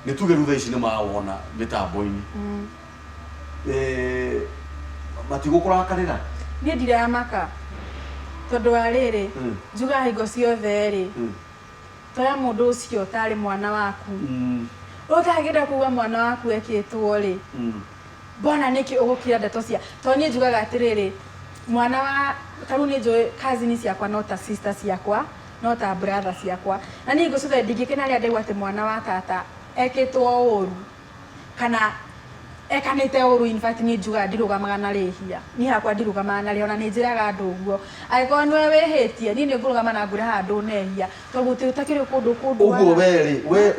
A: nĩ tuge rĩu thaa ici nĩ mawona mĩtambo-inĩ matigũkũrakarĩra
B: niĩ ndiramaka tondũ wa rĩrĩ njuga hingo ciothe rĩ toya mũndũ ũcio tarĩ mwana waku ũtangĩenda kuga mwana waku ekĩtwo rĩ mbona nĩkĩ ũgũkira ndeto cia tondũ niĩ njugaga atĩrĩrĩ mwana wa tarĩu nĩ njũĩ cousin ciakwa no ta sister ciakwa no ta brother ciakwa na niĩ ngũcutha ndingĩkena rĩrĩa ndaigua atĩ mwana wa tata ekĩtwo ũru kana ekanĩte ũru in fact niĩ njugaga ndirũgamaga na rĩhia niĩ hakwa ndirũgamaga na rĩo na nĩ njĩraga andũ ũguo angĩkorwo nĩwe wĩhĩtie niĩ nĩ ngũrũgama na ngwĩre handũ nehia tondũ gũtakĩrĩ kũndũ
A: ũguo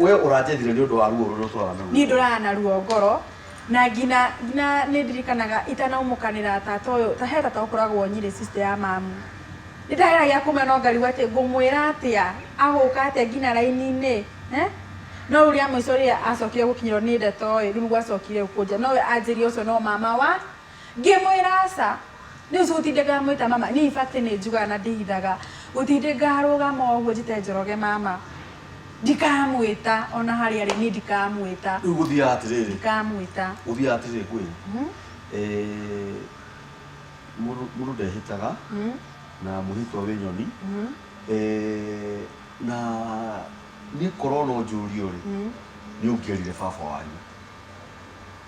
A: we ũranjethire nĩ ũndũ wa ruo rũrĩa ũtwaraga
B: niĩ ndũraga na ruo ngoro na ngina nĩ ndirikanaga itanaumũkanĩra tata ũyũ ta he tata ũkoragwo Nyĩrĩ sister ya mamu nĩ ndageragia kũmena ngarigwo atĩ ngũmwĩra atĩa agũka atĩa ngina raini-inĩ no rĩu rĩa mũico rĩrĩa acokire gũkinyĩrwo nĩ ndeto ĩ rĩu gwacokire gũkũnja nowe anjĩrie ũcio no mama wa ngĩmwĩra aca nĩ ũcio gũtinde ngamwĩta mama niĩ in fact nĩ njugaga na ndĩhithaga gũtinde ngarũgama ũguo njĩte Njoroge mama ndikamwĩta ona harĩa arĩ niĩ ndikamwĩta
A: rĩu gũthiaga atĩrĩrĩ
B: ndikamwĩta
A: gũthiaga atĩrĩrĩ kwĩ mũndũ ndehĩtaga na mũhĩtwa wĩ nyoni na niĩ korwo no njũrio rĩ nĩ ũngĩerire baba wanyu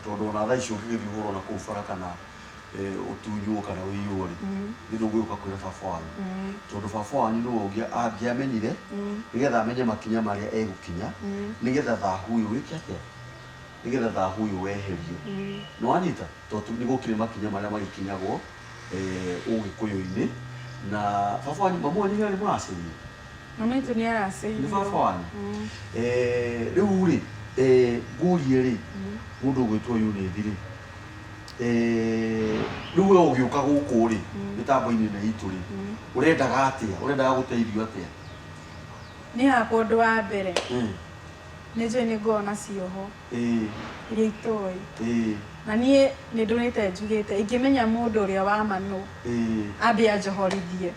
A: tondũ ona thaa icio ũngĩgĩthiĩ ũhũrwo na kũu bara kana ũtunywo kana wĩiywo rĩ nĩ ndũgũgĩũka kwĩra baba wanyu tondũ baba wanyu nĩwe angĩamenyire nĩgetha amenye makinya marĩa egũkinya nĩgetha thahu ũyũ wĩke atĩa nĩgetha thahu ũyũ weherio nĩwanyita tondũ nĩ gũkĩrĩ makinya marĩa magĩkinyagwo ũgĩkũyũ-inĩ na baba wanyu mamu wanyu nĩ mũracĩrie
B: mama itu nĩ aracĩirio
A: nĩ baba wanyu rĩu rĩ ngũrie rĩ mũndũ ũgwĩtwo Eunice rĩ rĩu we ũgĩũka gũkũ rĩ mĩtambo-inĩ ĩno itũ rĩ ũrendaga atĩa ũrendaga gũteithio atĩa
B: niĩ hakwa ũndũ wa mbere nĩ njũĩ nĩ ngona cioho iria itũĩ na niĩ nĩ ndũrĩte njugĩte ingĩmenya mũndũ ũrĩa wa manũ ambe anjohorithie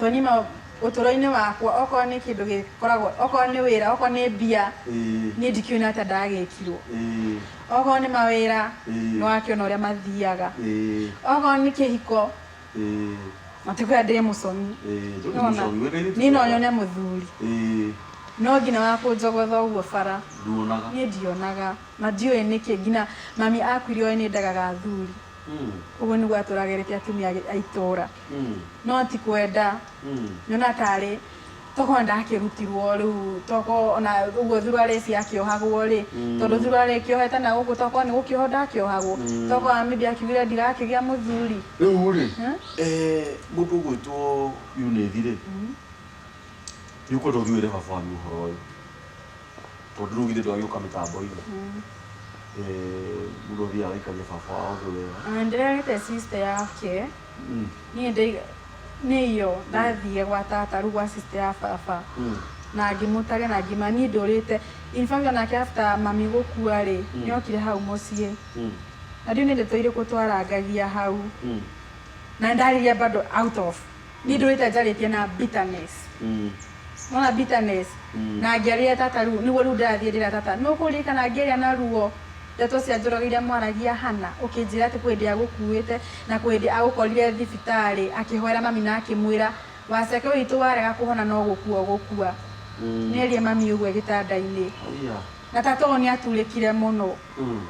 B: tondũ niĩ ũtũũro-inĩ wakwa okorwo nĩ kĩndũ gĩkoragwo okorwo nĩ wĩra okorwo nĩ mbia niĩ ndikĩona ta ndagĩkirwo okorwo nĩ mawĩra nĩ wakĩona ũrĩa mathiaga okorwo nĩ kĩhiko matikwenda ndĩ mũconi niĩ no nyone mũthuri no nginya wa kũnjogotha ũguo bara niĩ ndionaga na ndiũĩ nĩkĩ nginya mami akuire oĩ nĩ ndegaga athuri ũguo nĩguo atũragĩrĩte atumia a itũũra no ti kwenda nyona tarĩ tokorwo ndakĩrutirwo rĩu tokorwo ona ũguo thurarĩ akĩohagwo rĩ tondũ thurarĩ kĩohete na gũkũ tokorwo nĩ gũkĩoho ndakĩohagwo tokorwo maybe akiugire ndigakĩgĩa mũthuri
A: rĩu rĩ mũndũ ũgwĩtwo Eunice rĩ nĩ ũkwenda ũthiũĩre baba wanyu ũhoro ũyũ tondũ rĩu githĩ ndwagĩũka mĩtambo-inĩ mũndũ ũthiaga aikaria baba wao ũndũ wega
B: ndĩrerĩte sister yake niĩ nĩyo ndathiĩ gwa tata rĩu gwa sister ya baba na ngĩmũtaria na ngĩma niĩ ndũrĩte in fact onake after mami gũkua rĩ nĩ okire hau mũciĩ na ndiũ nĩ ndeto irĩkũ twarangagia hau na ndariria bado out of ni ndurite njaritie na bitterness ona bitterness na ngeria tata ru ni woru ndathie ndira tata no kurikana ngeria na ruo ndeto cia Njoroge iria mwaragia hana ukinjira ati kwendi agukuite na kwendi agukorire thibitari akihoera mami na akimwira waceke witu warega kuhona no gukua gukua nerie mami ugwe gitanda-ini na tata ni aturikire muno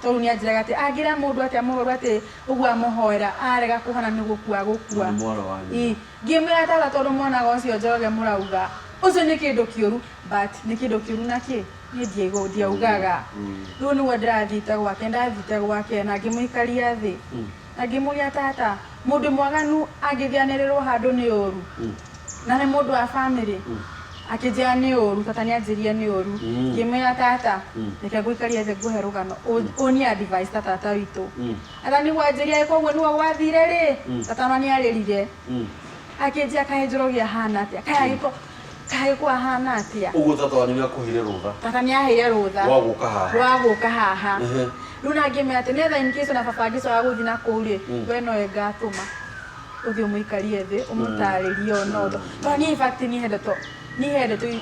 B: to ni ajiraga ati agira mundu ati amuhoru ati uguo amuhoera arega kuhona ni gukua gukua ngimwira tata tondu mwana gocio Njoroge murauga ucio ni kindu kiuru but ni kindu kiuru naki ni Diego ndiaugaga riu ni ndirathite gwake na ngimuikaria thi na ngimuria tata mundu mwaganu angithianirirwo handu ni uru na ni mundu wa family akijia ni uru tata ni anjiria ni uru ngimwira tata reke guikaria thi nguhe rugano oni advice tata witu ata ni wanjiria koguo ni wathire ri tata ni aririre akijia kahe Njoroge hana atia kahe kwa hana atia
A: uguo tata wanyu ni akuhire rutha
B: tata ni ahire rutha wa guka haha riu na ngimwira ati netha in case na baba ngico wa guthi na kuuri we no ngatuma uthi umuikarie thi umutaririe onotho to ni in fact ni hende tu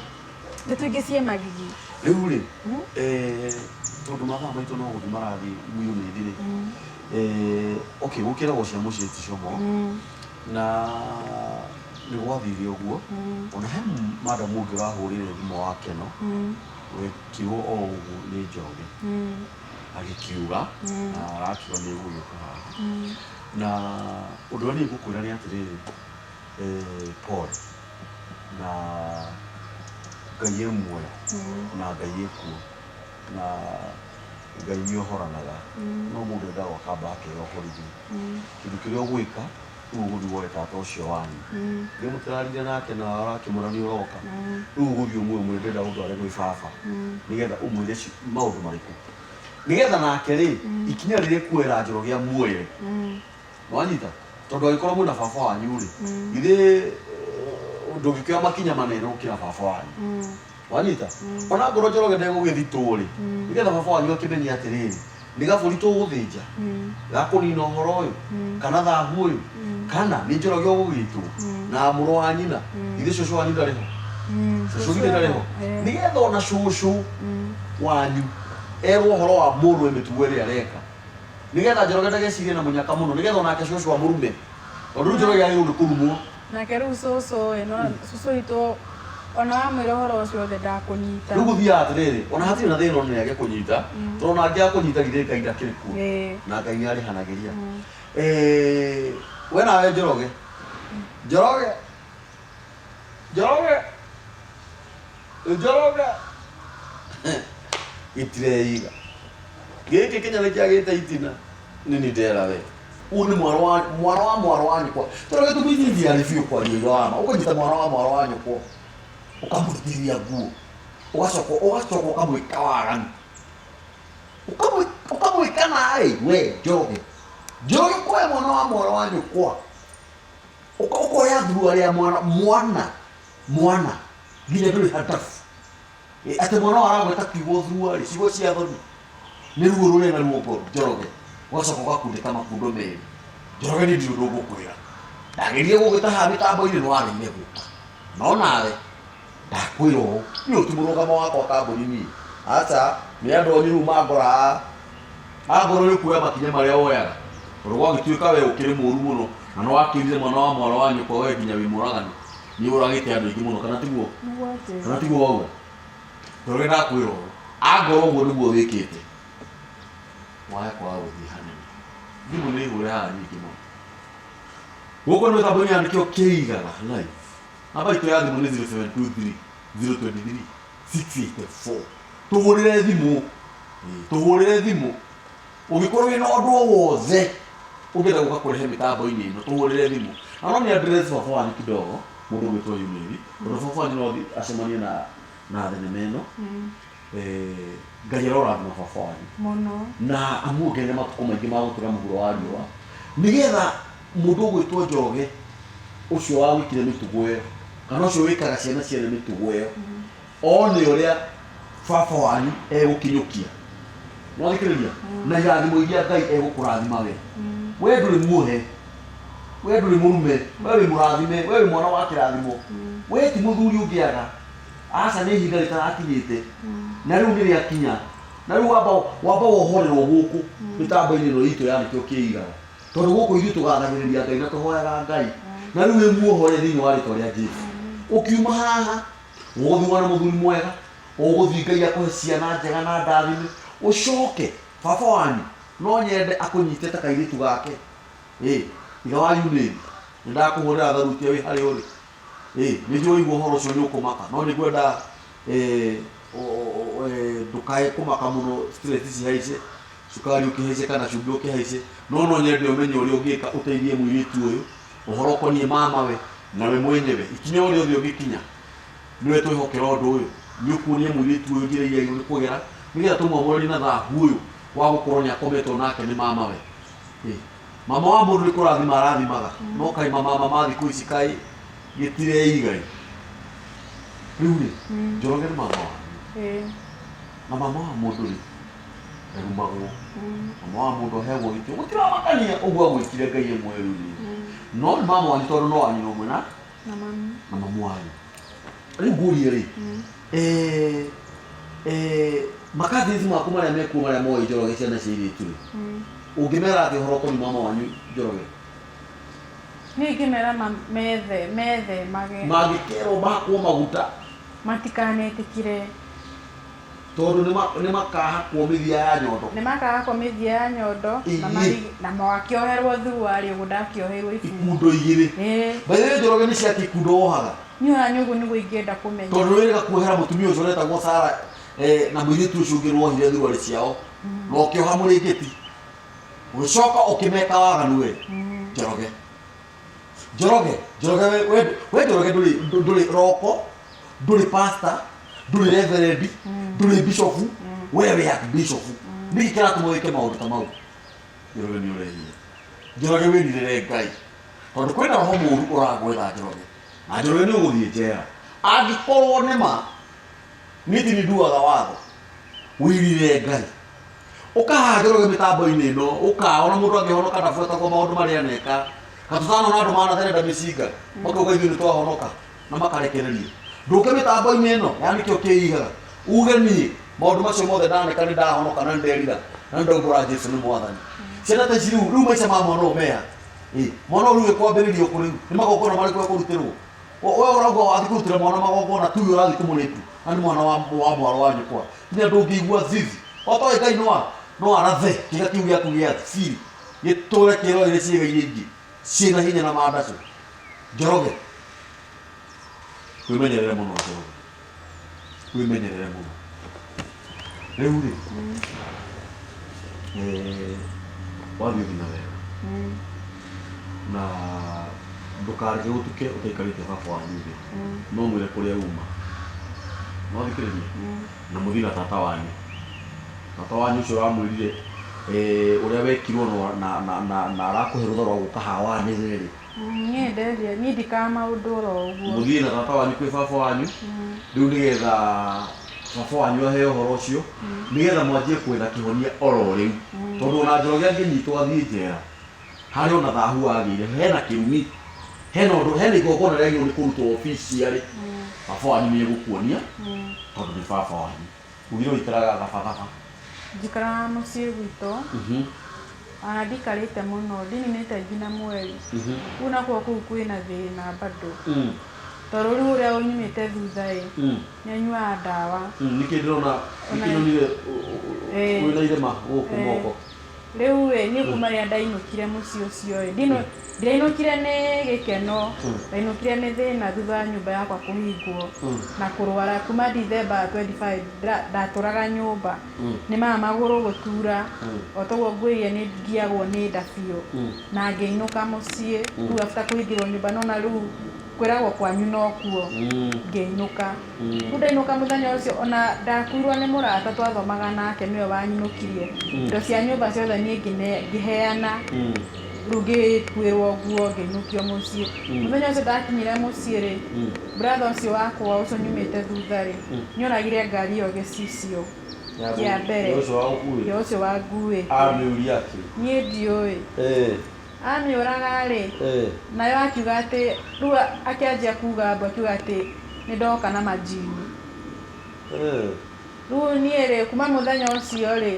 B: ingicie magigi
A: riu ri tondu mathaa maitu no guthi marathi muyunithi ri okay gukira gocia mucii ti ciongo na ni gwathire uguo ona he madam ungi urahurire thimu wa Keno wikirwo o uguo ni Njoroge agikiuga na arakiuga ni gugiuka na undu ni gukwira ni atiriri Paul na Ngai emwe na Ngai ekuo na Ngai ni ohoranaga no mundu ndawa kamba akeyohorithia kindu kiria ugwika uguthi woe tata ucio wanyu ngimutirarire nake na arakimura ni uroka uguthi umwe ndenda gutware gwi baba nigetha umwire maundu mariku nigetha nake ri ikinya rire kuera Njoroge amuoye wanyita tondu agikorwo mwina baba wanyu ri ithe ndungikioya makinya manene gukira baba wanyu wanyita ona ngoro Njoroge ndegugithitu ri nigetha baba wanyu akimenya atiriri ni gaburi tuguthinja gakunina uhoro uyu kana thahu uyu kana ni Njoroge ugugitwo na muru wa nyina ithe cucu wanyu ndariho cucu githe ndariho nigetha ona cucu wanyu erwo uhoro wa mundu we mitugo iria areka nigetha Njoroge ndagecirie na munyaka muno nigetha onake cucu wa murume tondu Njoroge ari undu kurumwo
B: nake riu cucu ino cucu itu ona wamwira uhoro ucio othe ndakunyita
A: riu guthia atiriri ona hatiri na thina ona niage kunyita tondu angia kunyita githe Ngai ndakiri kuo na Ngai ni arihanagiria we nawe Njoroge itireiga giki kinya ni kiagite itina nini ndera we uni mwaro wa nyukwa Njoroge tubinyithia ni fiu kwa riyo ama ukanyita mwaro wa nyukwa ukamutiria nguo ugacoka ukamwika waganu ukamwika nae we Njoroge kwa mwaro wa nyukwa ukoya thurua ria mwana nginya nduri hatafu ati mwana aragweta kiugo thurua ri ciugo cia thoni ni ruo rure na ruo Njoroge ugacoka ugakundika makundo meri Njoroge ni ndio ngukwira ndagerie gugitaha mitambo-ini no arime guka no nawe ndakwiro ni utimurugamo wakwa kambuni-ini acha ni andu onyu magora agoro ni kuoya makinya maria woyaga urugwa gituika we ukiri muru muno na no wakirire mwana wa mwaro wa nyoko we nginya wi muragani ni uragite andu ingi muno kana tiguo wauga Njoroge ndakwiro agoro uguo niguo wikite mwae kwa guthi hanene thimu ni igure haha nyingi muno guko ni tabuni andikio kiigaga live aba ito ya thimu ni 0723 023 684 tuhurire thimu ugikorwo wina undu wothe ungenda guka kurehe mitambo-ini ino tuhurire thimu ano ni address baba wanyu kidogo mundu gwitwo Yumiri tondu baba wanyu no acemanie na thenema ino Ngai arorathima baba wanyu
B: muno
A: na amuongerere matuko maingi ma gutura muhuro wa riua nigetha mundu ugwitwo Njoroge ucio wa wikire mitugo iyo kana ucio wikaga ciana ciene mitugo iyo one uria baba wanyu egukinyukia no thikiriria na irathimo iria Ngai egukurathima we nduri muhe we nduri murume we murathime we mwana wa kirathimo we ti muthuri ungiaga aca ni ihinda ritarakinyite na riu ni riakinya na riu wamba wohorerwo guku mitambo-ini ino itu yani kio kiigaga tondu guku ithu tugathagiriria Ngai na tuhoyaga Ngai na riu we muohore thiini wa ritwa ria Jesu ukiuma haha uguthimwa na muthuri mwega uguthii Ngai akuhe ciana njega na ndathime ucoke baba wanyu no nyende akunyitete kairitu gake iga wanyu ni ndakuhurira tharutia wi hari uri ni njui guhoro ucio ni ukumaka no ni gwenda ndukae kumaka muno stress ici haice cukari ukihaice kana cumbi ukihaice no nyende umenye uria ungika uteithie mwiritu uyu uhoro konie mama we na we mwenyewe ikinya uria uthi ungikinya niwe twihokera undu uyu ni ukuonia mwiritu uyu njira iria ni kugera nigetha tumwamurori na thahu uyu wa gukorwo ni akometwo nake ni mama we mama wa mundu ni kurathima arathimaga no kai mama thiku ici kai gitire igai riu ni Njoroge ni mama wa na mama wa mundu ri ndarumagwo mama wa mundu hegwo gitio gutiramakania uguo agwikire Ngai emwe riu ni no mama wanyu tondu no wanyu umwe na mama wanyu riu ngurie ri makathi maku maria mekuo maria moe Njoroge ciana cia iritu ri ungimera ati horo koni mama wanyu Njoroge
B: ni ngimera methe
A: magikero bakwo maguta
B: matikanetikire
A: tondu ni makahakwo mithia ya nyondo na
B: mawakioherwo thuari ugu ndakioherwo
A: ikundo igiri baithe Njoroge ni cia kikundo ohaga
B: ni anyugu ni guingienda kumenya
A: tondu wira kuohera mutumia ucio retagwo Sara na mwiritu ucio ungi wohire thuari ciao no kioha muringiti ugicoka ukimeka waganu we Njoroge we Njoroge nduri roko nduri pastor nduri reverend nduri bishop wewe ya bishop niki kira tumwike maundu ta mau Njoroge ni urehie Njoroge we ndirere Ngai tondu kwina roho muru uragwetha Njoroge na Njoroge ni uguthie njera angikorwo nema niti ni nduaga watho wirire Ngai ukaha Njoroge mitambo-ini ino ukaona mundu angihonoka ndabuetagwo maundu maria neka katutano na andu manatherenda micinga makauga ithuĩ nĩtwahonoka na makarekereria ndũke mĩtambo-inĩ ĩno yani kĩo kĩigaga uge niĩ maũndũ macio mothe ndaneka nĩ ndahonoka na nĩnderira na nĩndaumbũra Jesu nĩ mwathani ciana ta ici rĩu maica ma mwana ũyũ meya mwana ũyũ kwambĩrĩrio kũ rĩu nĩ magongona marĩkũ ekũrutĩrwo we ũrauga wathiĩ kũrutĩra mwana magongona tuyo ũrathiĩ kũmũrĩku na nĩ mwana wa mwarũ wa nyũkwa nginya ndũngĩigua thithi otoĩ Ngai no arathe kĩga kĩu gĩaku gĩa siri gĩtũre kĩroire ciĩga-inĩ ingĩ ciĩna hinya na mandacu Njoroge wimenyerere muno Njoroge wimenyerere muno riu ri wathi uthi na wega na ndukareke gutuke utaikarite baba wanyu thi no mwire kuria uma no thikiririe na muthi na tata wanyu ucio wamwirire uria wekirwo na arakuhe rutha rwa guka hawa nĩ rĩrĩ
B: nyenderia ni ndika maundu oro uguo
A: muthii na tata wanyu kwĩ baba wanyu rĩu nĩgetha baba wanyu aheo ũhoro ũcio nĩgetha mwanjie kwetha kĩhonia oro rĩu tondũ ona Njoroge angĩnyitwo athiĩ njera harĩ ona thahu wagĩire hena kĩrumi hena igongona rĩagĩrĩirwo nĩ kũrutwo officially baba wanyu nĩ egũkuonia tondũ nĩ baba wanyu ugire ũikaraga thabatha
B: njikaraga mũciĩ gwitũ ona ndikarĩte mũno ndininĩte nginya mweri kũu nakuo kũu kwĩna thĩna bado tondũ rĩu ũrĩa ũnyumĩte thutha-ĩ nĩanyuaga ndawa
A: nĩkĩ ndĩrona nĩkĩnyonire wĩna irema gũkũ moko
B: rĩu-ĩ niĩ kuma rĩrĩa ndainũkire mũciĩ ũcio-ĩ ndirainũkire nĩ gĩkeno ndainũkire nĩ thĩna thutha wa nyũmba yakwa kũhingwo na kũrwara kuma December 25 ndatũraga nyũmba nĩ maya magũrũ gũtura o toguo ngwĩrire nĩ ngiagwo nĩ nda biũ na ngĩinũka mũciĩ rĩu after kũhingĩrwo nyũmba nona rĩu kwĩragwo kwanyu no kuo ngĩinũka rĩu ndainũka mũthenya ũcio ona ndakuirwo nĩ mũrata twathomaga nake nĩwe wanyinũkirie indo cia nyũmba ciothe niĩ ngĩheana rĩu ngĩkuĩrwo nguo ngĩinũkio mũciĩ mũthenya ũcio ndakinyire mũciĩ-rĩ brother ũcio wakwa ũcio nyumĩte thutha-rĩ nĩonagire ngari ĩyo gĩcicio kĩa mbere ũcio wanguĩte niĩ ndiũĩ amĩũraga rĩ nayo akiuga atĩ rĩu akĩanjia kuga mbu akiuga atĩ nĩ ndoka na majini rĩu niĩ rĩ kuma mũthenya ũcio rĩ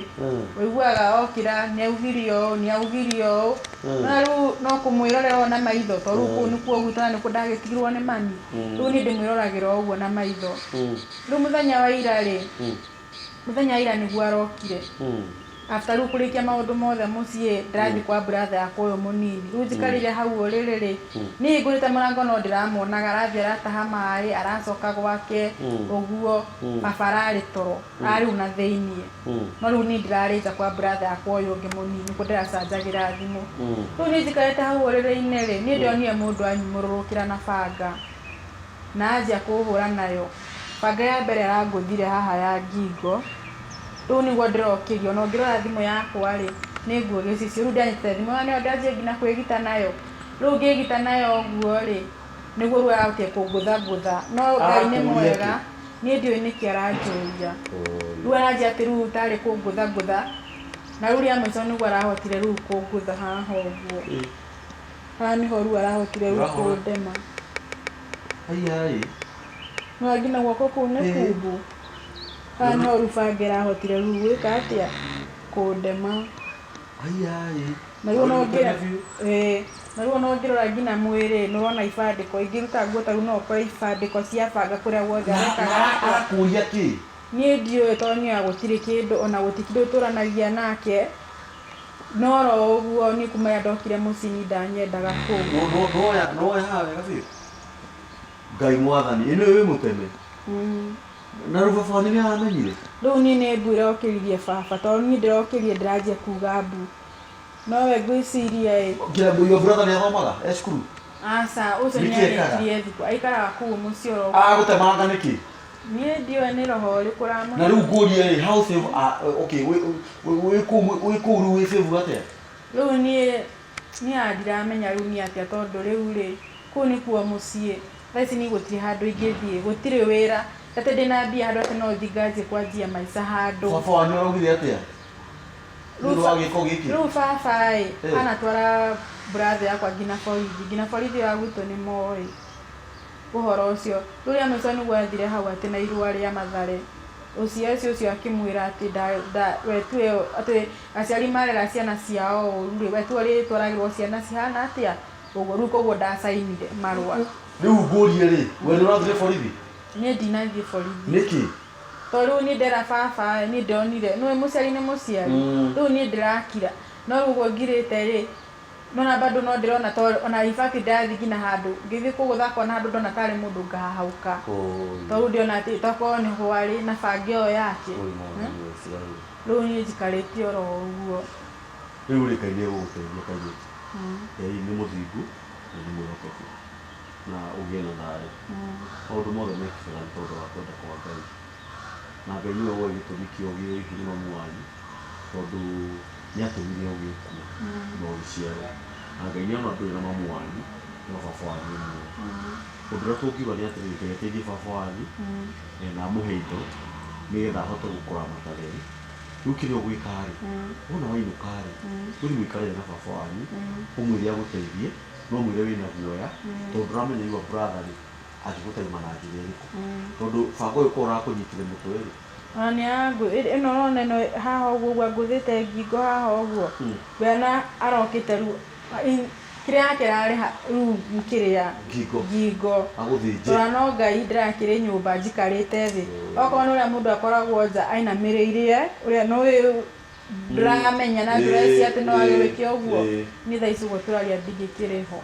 B: ũiguaga okĩra nĩaugirio ũũ na rĩu no kũmwĩrorera na maitho tondũ rĩu kũu nĩkuo gwitũ nĩkuo ndagĩtigirwo nĩ mami rĩu niĩ ndĩmwĩroragĩra ũguo na maitho rĩu mũthenya wa ira rĩ mũthenya wa ira nĩguo arokire after rĩu kũrĩkia maũndũ mothe mũciĩ ndĩrathiĩ kwa brother yakwa ũyũ mũnini rĩu njikarĩire hau ũrĩrĩ rĩ niĩ hingũrĩte mũrango no ndĩramuonaga arathiĩ arataha maĩ aracoka gwake ũguo baba ararĩ toro arĩ na thĩiniĩ no rĩu niĩ ndĩrarĩ nja kwa brother yakwa ũyũ ũngĩ mũnini nĩkuo ndĩracanjagĩra thimũ rĩu niĩ njikarĩte hau ũrĩrĩ-inĩ rĩ niĩ ndĩonire mũndũ anyumũrũrũkĩra na banga na anjia kũhũra nayo banga ya mbere arangũthire haha ya ngingo rĩu nĩguo ndĩrokĩrio no ngĩrora thimũ yakwa rĩ nĩ nguo gĩcicio rĩu ndanyitĩte thimũ na nĩyo ndĩanjia nginya kwĩgita nayo rĩu ngĩgita nayo ũguo rĩ nĩguo rĩu arahotire kũngũthangũtha no Ngai nĩ mwega niĩ ndiũĩ nĩkĩ aranjũria rĩu aranjia atĩ rĩu tarĩ kũngũthangũtha na rĩu rĩa mũico nĩguo arahotire rĩu kũngũtha haha ũguo haha nĩho rĩu arahotire rĩu kũndema no nginya guoko kũu nĩ kumbu haha no rĩu banga ĩrahotire rĩu gwĩka atĩa kũndema na rĩu no ngĩrora nginya mwĩrĩ nĩũrona ibandĩko ingĩruta nguo ta rĩu no ũkore ibandĩko cia banga kũrĩa guothe
A: arakũria kĩ
B: niĩ ndiũĩ tondũ nĩoya gũtirĩ kĩndũ ona gũtikĩndũ tũranagia nake no ro ũguo niĩ kuma ya ndokire mũciĩ ndanyendaga kũu
A: noya haha wega biũ Ngai mwathani ĩno wĩ mũteme na rĩu baba nĩ aramenyire
B: rĩu niĩ nĩ mbu ĩrokĩririe baba tondũ niĩ ndĩrokĩrie ndĩranjia kuga mbu nowe ngwĩciria
A: ngira mbu your brother nĩ athomaga cukuru
B: aca ũcio nĩ arĩkirie thukuru aikaraga kũu mũciĩ oro
A: agũtemanga nĩkĩ
B: niĩ ndiũĩ nĩ roho rĩkũ ramũna
A: na rĩu ngũrie rĩ how safe okay wĩ kũu rĩu wĩ safe atĩa
B: rĩu niĩ ndiramenya rĩu nĩ atĩa tondũ rĩu rĩ kũu nĩkuo mũciĩ thaa ici niĩ gũtirĩ handũ ingĩthiĩ gũtirĩ wĩra atĩ ndĩna mbia handũ atĩ no thiĩ nganjie kwanjia maica handũ
A: baba wanyu araugire atĩa
B: rĩu baba anatwara brother yakwa nginya borithi wa gwitũ nĩ moĩ ũhoro ũcio rĩu rĩa mũico nĩguo athire hau atĩ na irua rĩa Mathare ũcio akĩmwĩra atĩ atĩ aciari marera ciana ciao ũru rĩ we tu arĩtwaragĩrwo ciana cihana atĩa ũguo rĩu koguo ndacainire marũa
A: rĩu ngũrie rĩ we nĩ ũrathire borithi
B: niĩ ndinathiĩ borithi
A: nĩkĩ
B: tondũ rĩu niĩ ndera baba niĩ ndonire nĩwe mũciari nĩ mũciari rĩu niĩ ndĩrakira no rĩu ũguo ngirĩte rĩ nona bado no ndĩrona tondũ ona ifati ndathi nginya handũ ngĩthiĩ kũgũtha kona handũ ndona tarĩ mũndũ ngahauka tondũ ndĩona atĩ tokorwo nĩ hwarĩ na bangi ĩyo yake rĩu niĩ njikarĩtie oro ũguo
A: rĩu rĩ Ngai nĩegũgũteithia kairĩtu Ngai nĩ mũthingu na nĩ mwĩhokeku na ũgĩe na thayũ maũndũ mothe mekĩkaga nĩ tondũ wa kwenda kwa Ngai na Ngai nĩwe woĩ gĩtũmi kĩa ũgĩe na mamu wanyu tondũ nĩatũmire ũgĩkua na ũgĩciarwo na Ngai nĩona ndũrĩ na mamu wanyu no baba wanyu ũmwe ũndũ ũrĩa tũngiuga nĩ atĩ Ngai ateithie baba wanyu na amũhe indo nĩgetha ahote gũkũra Mathare rĩu kĩrĩa ũgwĩka rĩ wona wainũka rĩ ũthiĩ mũikarĩre na baba wanyu ũmwĩre agũteithie no mwĩre wĩna guoya tondũ ndũramenya your brother rĩ angĩgũteithia na njĩra ĩrĩkũ tondũ banga ũyũ korwo ũrakũnyitire mũtwe rĩ
B: ĩno ũrona ĩno haha ũguo ngũthĩte ngingo haha ũguo wena arokĩte rĩu kĩrĩa yake rarĩ rĩu kĩrĩa ngingo tondũ no Ngai ndĩrakĩrĩ nyũmba njikarĩte thĩ okorwo nĩ ũrĩa mũndũ akoragwo nja ainamĩrĩire ũrĩa nĩũĩ ndũramenya na ndũreci atĩ no agĩwĩke ũguo nĩ thaa ici ũguo tũraria ndingĩkĩrĩ ho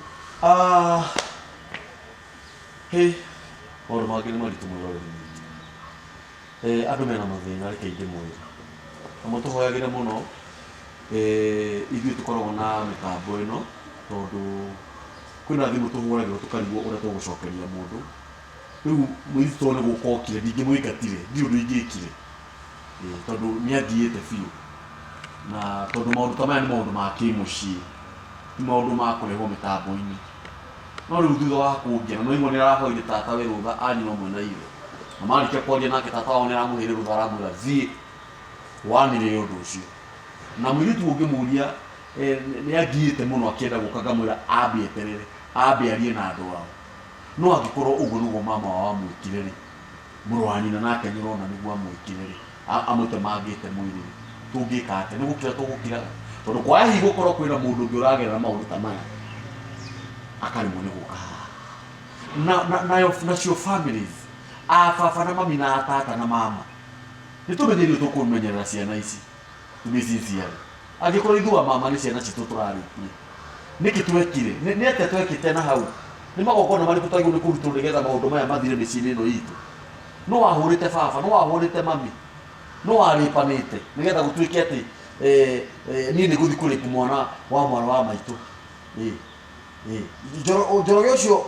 A: maũndũ mangĩ nĩ maritũ mwĩroreri andũ mena mathĩna reke ingĩmwĩra na mũtũhoyagĩre mũno ithuĩ tũkoragwo na mĩtambo ĩno tondũ kwĩna thimũ tũhũragĩrwo tũkarigwo ũrĩa tũgũcokeria mũndũ rĩu mũirĩtu tondũ nĩ gũka okire ndingĩmũingatire ndirĩ ũndũ ingĩkire tondũ nĩathiĩte biũ na tondũ maũndũ ta maya nĩ maũndũ ma kĩmũciĩ ti maũndũ ma kũrehwo mĩtambo-inĩ no rĩu thutha wa kũngena no imwe nĩ arahoire tata we rũtha anyina ũmwe na ithe na marĩkia kwaria nake tata wao nĩ aramũheire rũtha aramwĩra thiĩ wanĩrĩre ũndũ ũcio na mũirĩtu ũngĩmũria nä angiä te må no akä enda gå ka ngamwä ra ambe eterere ambe arie na andå ao no angä korwo å guo nä guo mama wao amwä kire rä må rå wa nyina nake nä rona nä guo amwä kire rä amwä temangä te mwä rä tå ngä ka atä nä gå kä ra tå gå kiraga tondå kwahi gå korwo kwä na må ndå å ngä å ragerera maå ndå ta maya akaremwo nä gå ka nacio families a baba na mami na tata na mama nä tå menyerio tå kå menyerera ciana ici tå ciciarä angä korwo ithuä mama nä ciana citå tå rarä tie nä kä twekire nä atä twekä te na hau nä magongona marä kå twagä nä kå rutwo nä getha maå ndå maya mathire mä ciä-inä ä no itå no wahå rä te baba no wahå rä te mami no warä panä te nä getha gå tuä ke atä niä nä gå thiä kå rä mwana wa mwana wa maitå njoroge å cio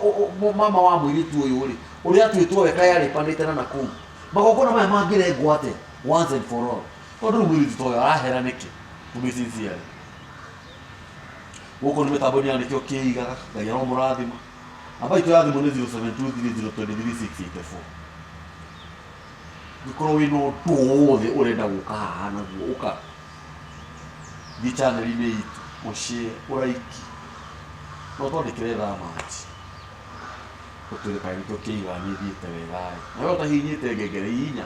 A: mama wa må irä tu å yå rä å rä a atuä two weka yarä panä te na nakå magongona maya mangä rengwo atä once and for all tondå rä u må irä tu toyo arahera nä kä må mä cinciarä gå kå nä mä tambo nä yanä kä o kä igaga ngai aro må rathima amba itå yathimwo nä 0723032364 gä korwo wä na å ndå wothe å renda gå ka haha naguo å ka thiä chanel-inä itå å share å raiki no twandä kä re thamati gå twä rä kaä gä kä o kä igana nä thiä te wegaä nawe åtahihinyä te ngengere inya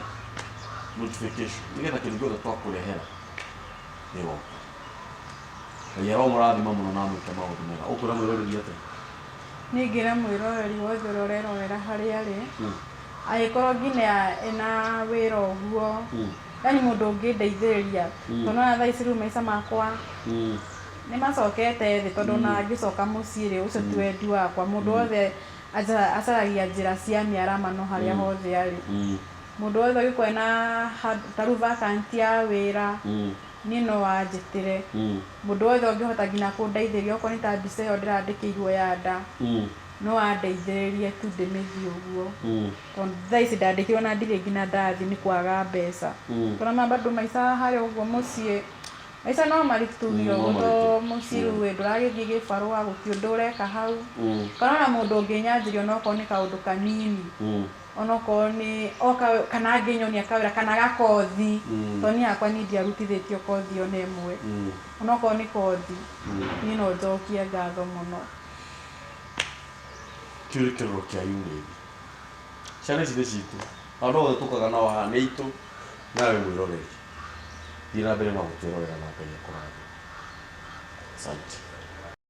A: notification nä getha kä rä gä othe twakå rehera nä woka ngai aro må rathima må no na mwä ke maå ndå mega å kwä ra mwä roreri atä
B: nä ngä ra mwä roreri wothe å rorerorera harä arä agä korwo nginya ena wä ra å guo yani må ndå å ngä ndeithä rä ria tondå tha ici rä u maica makwa nä macokete thä tondå na ngä coka må ciä rä å cio ti wendi wakwa må ndå wothe acaragia njä ra cia mä aramano harä a hothe arä må ndå wothe å gä korwo na tarä u vacancy ya wä ra niä no wanjä tä re må ndå wothe å ngä hota nginya kå ndeithä ria okorwo nä ta mbica ä yo ndä randä kä irwo ya nda no andeithä rä rie tu ndä mä thiä å guo tondå tha ici ndandä kä irwo na ndirä nginya ndathiä nä kwaga mbeca tondå ma bandå maica harä å guo må ciä maica no maritugio gå må ciä rä u ndå ragä thiä gä barå gå tiå ndå å reka hau kana ona må ndå å ngä nyanjä ria onokorwo nä kaå ndå kanini onokorwo nä kana ngä nyonia kawä ra kana gakothi tondå niä yakwa nä ndiarutithä tio kothi ona ä mwe onokorwo nä kothi niä no njokie ngatho må no
A: kä å rä kä rä ro kä a yå rä ciana ici nä citå andå othe tå kaga nao haha nä itå nawe mwä roreri thiä na mbere na gå twä rorera na ngai akå rathime. Asante.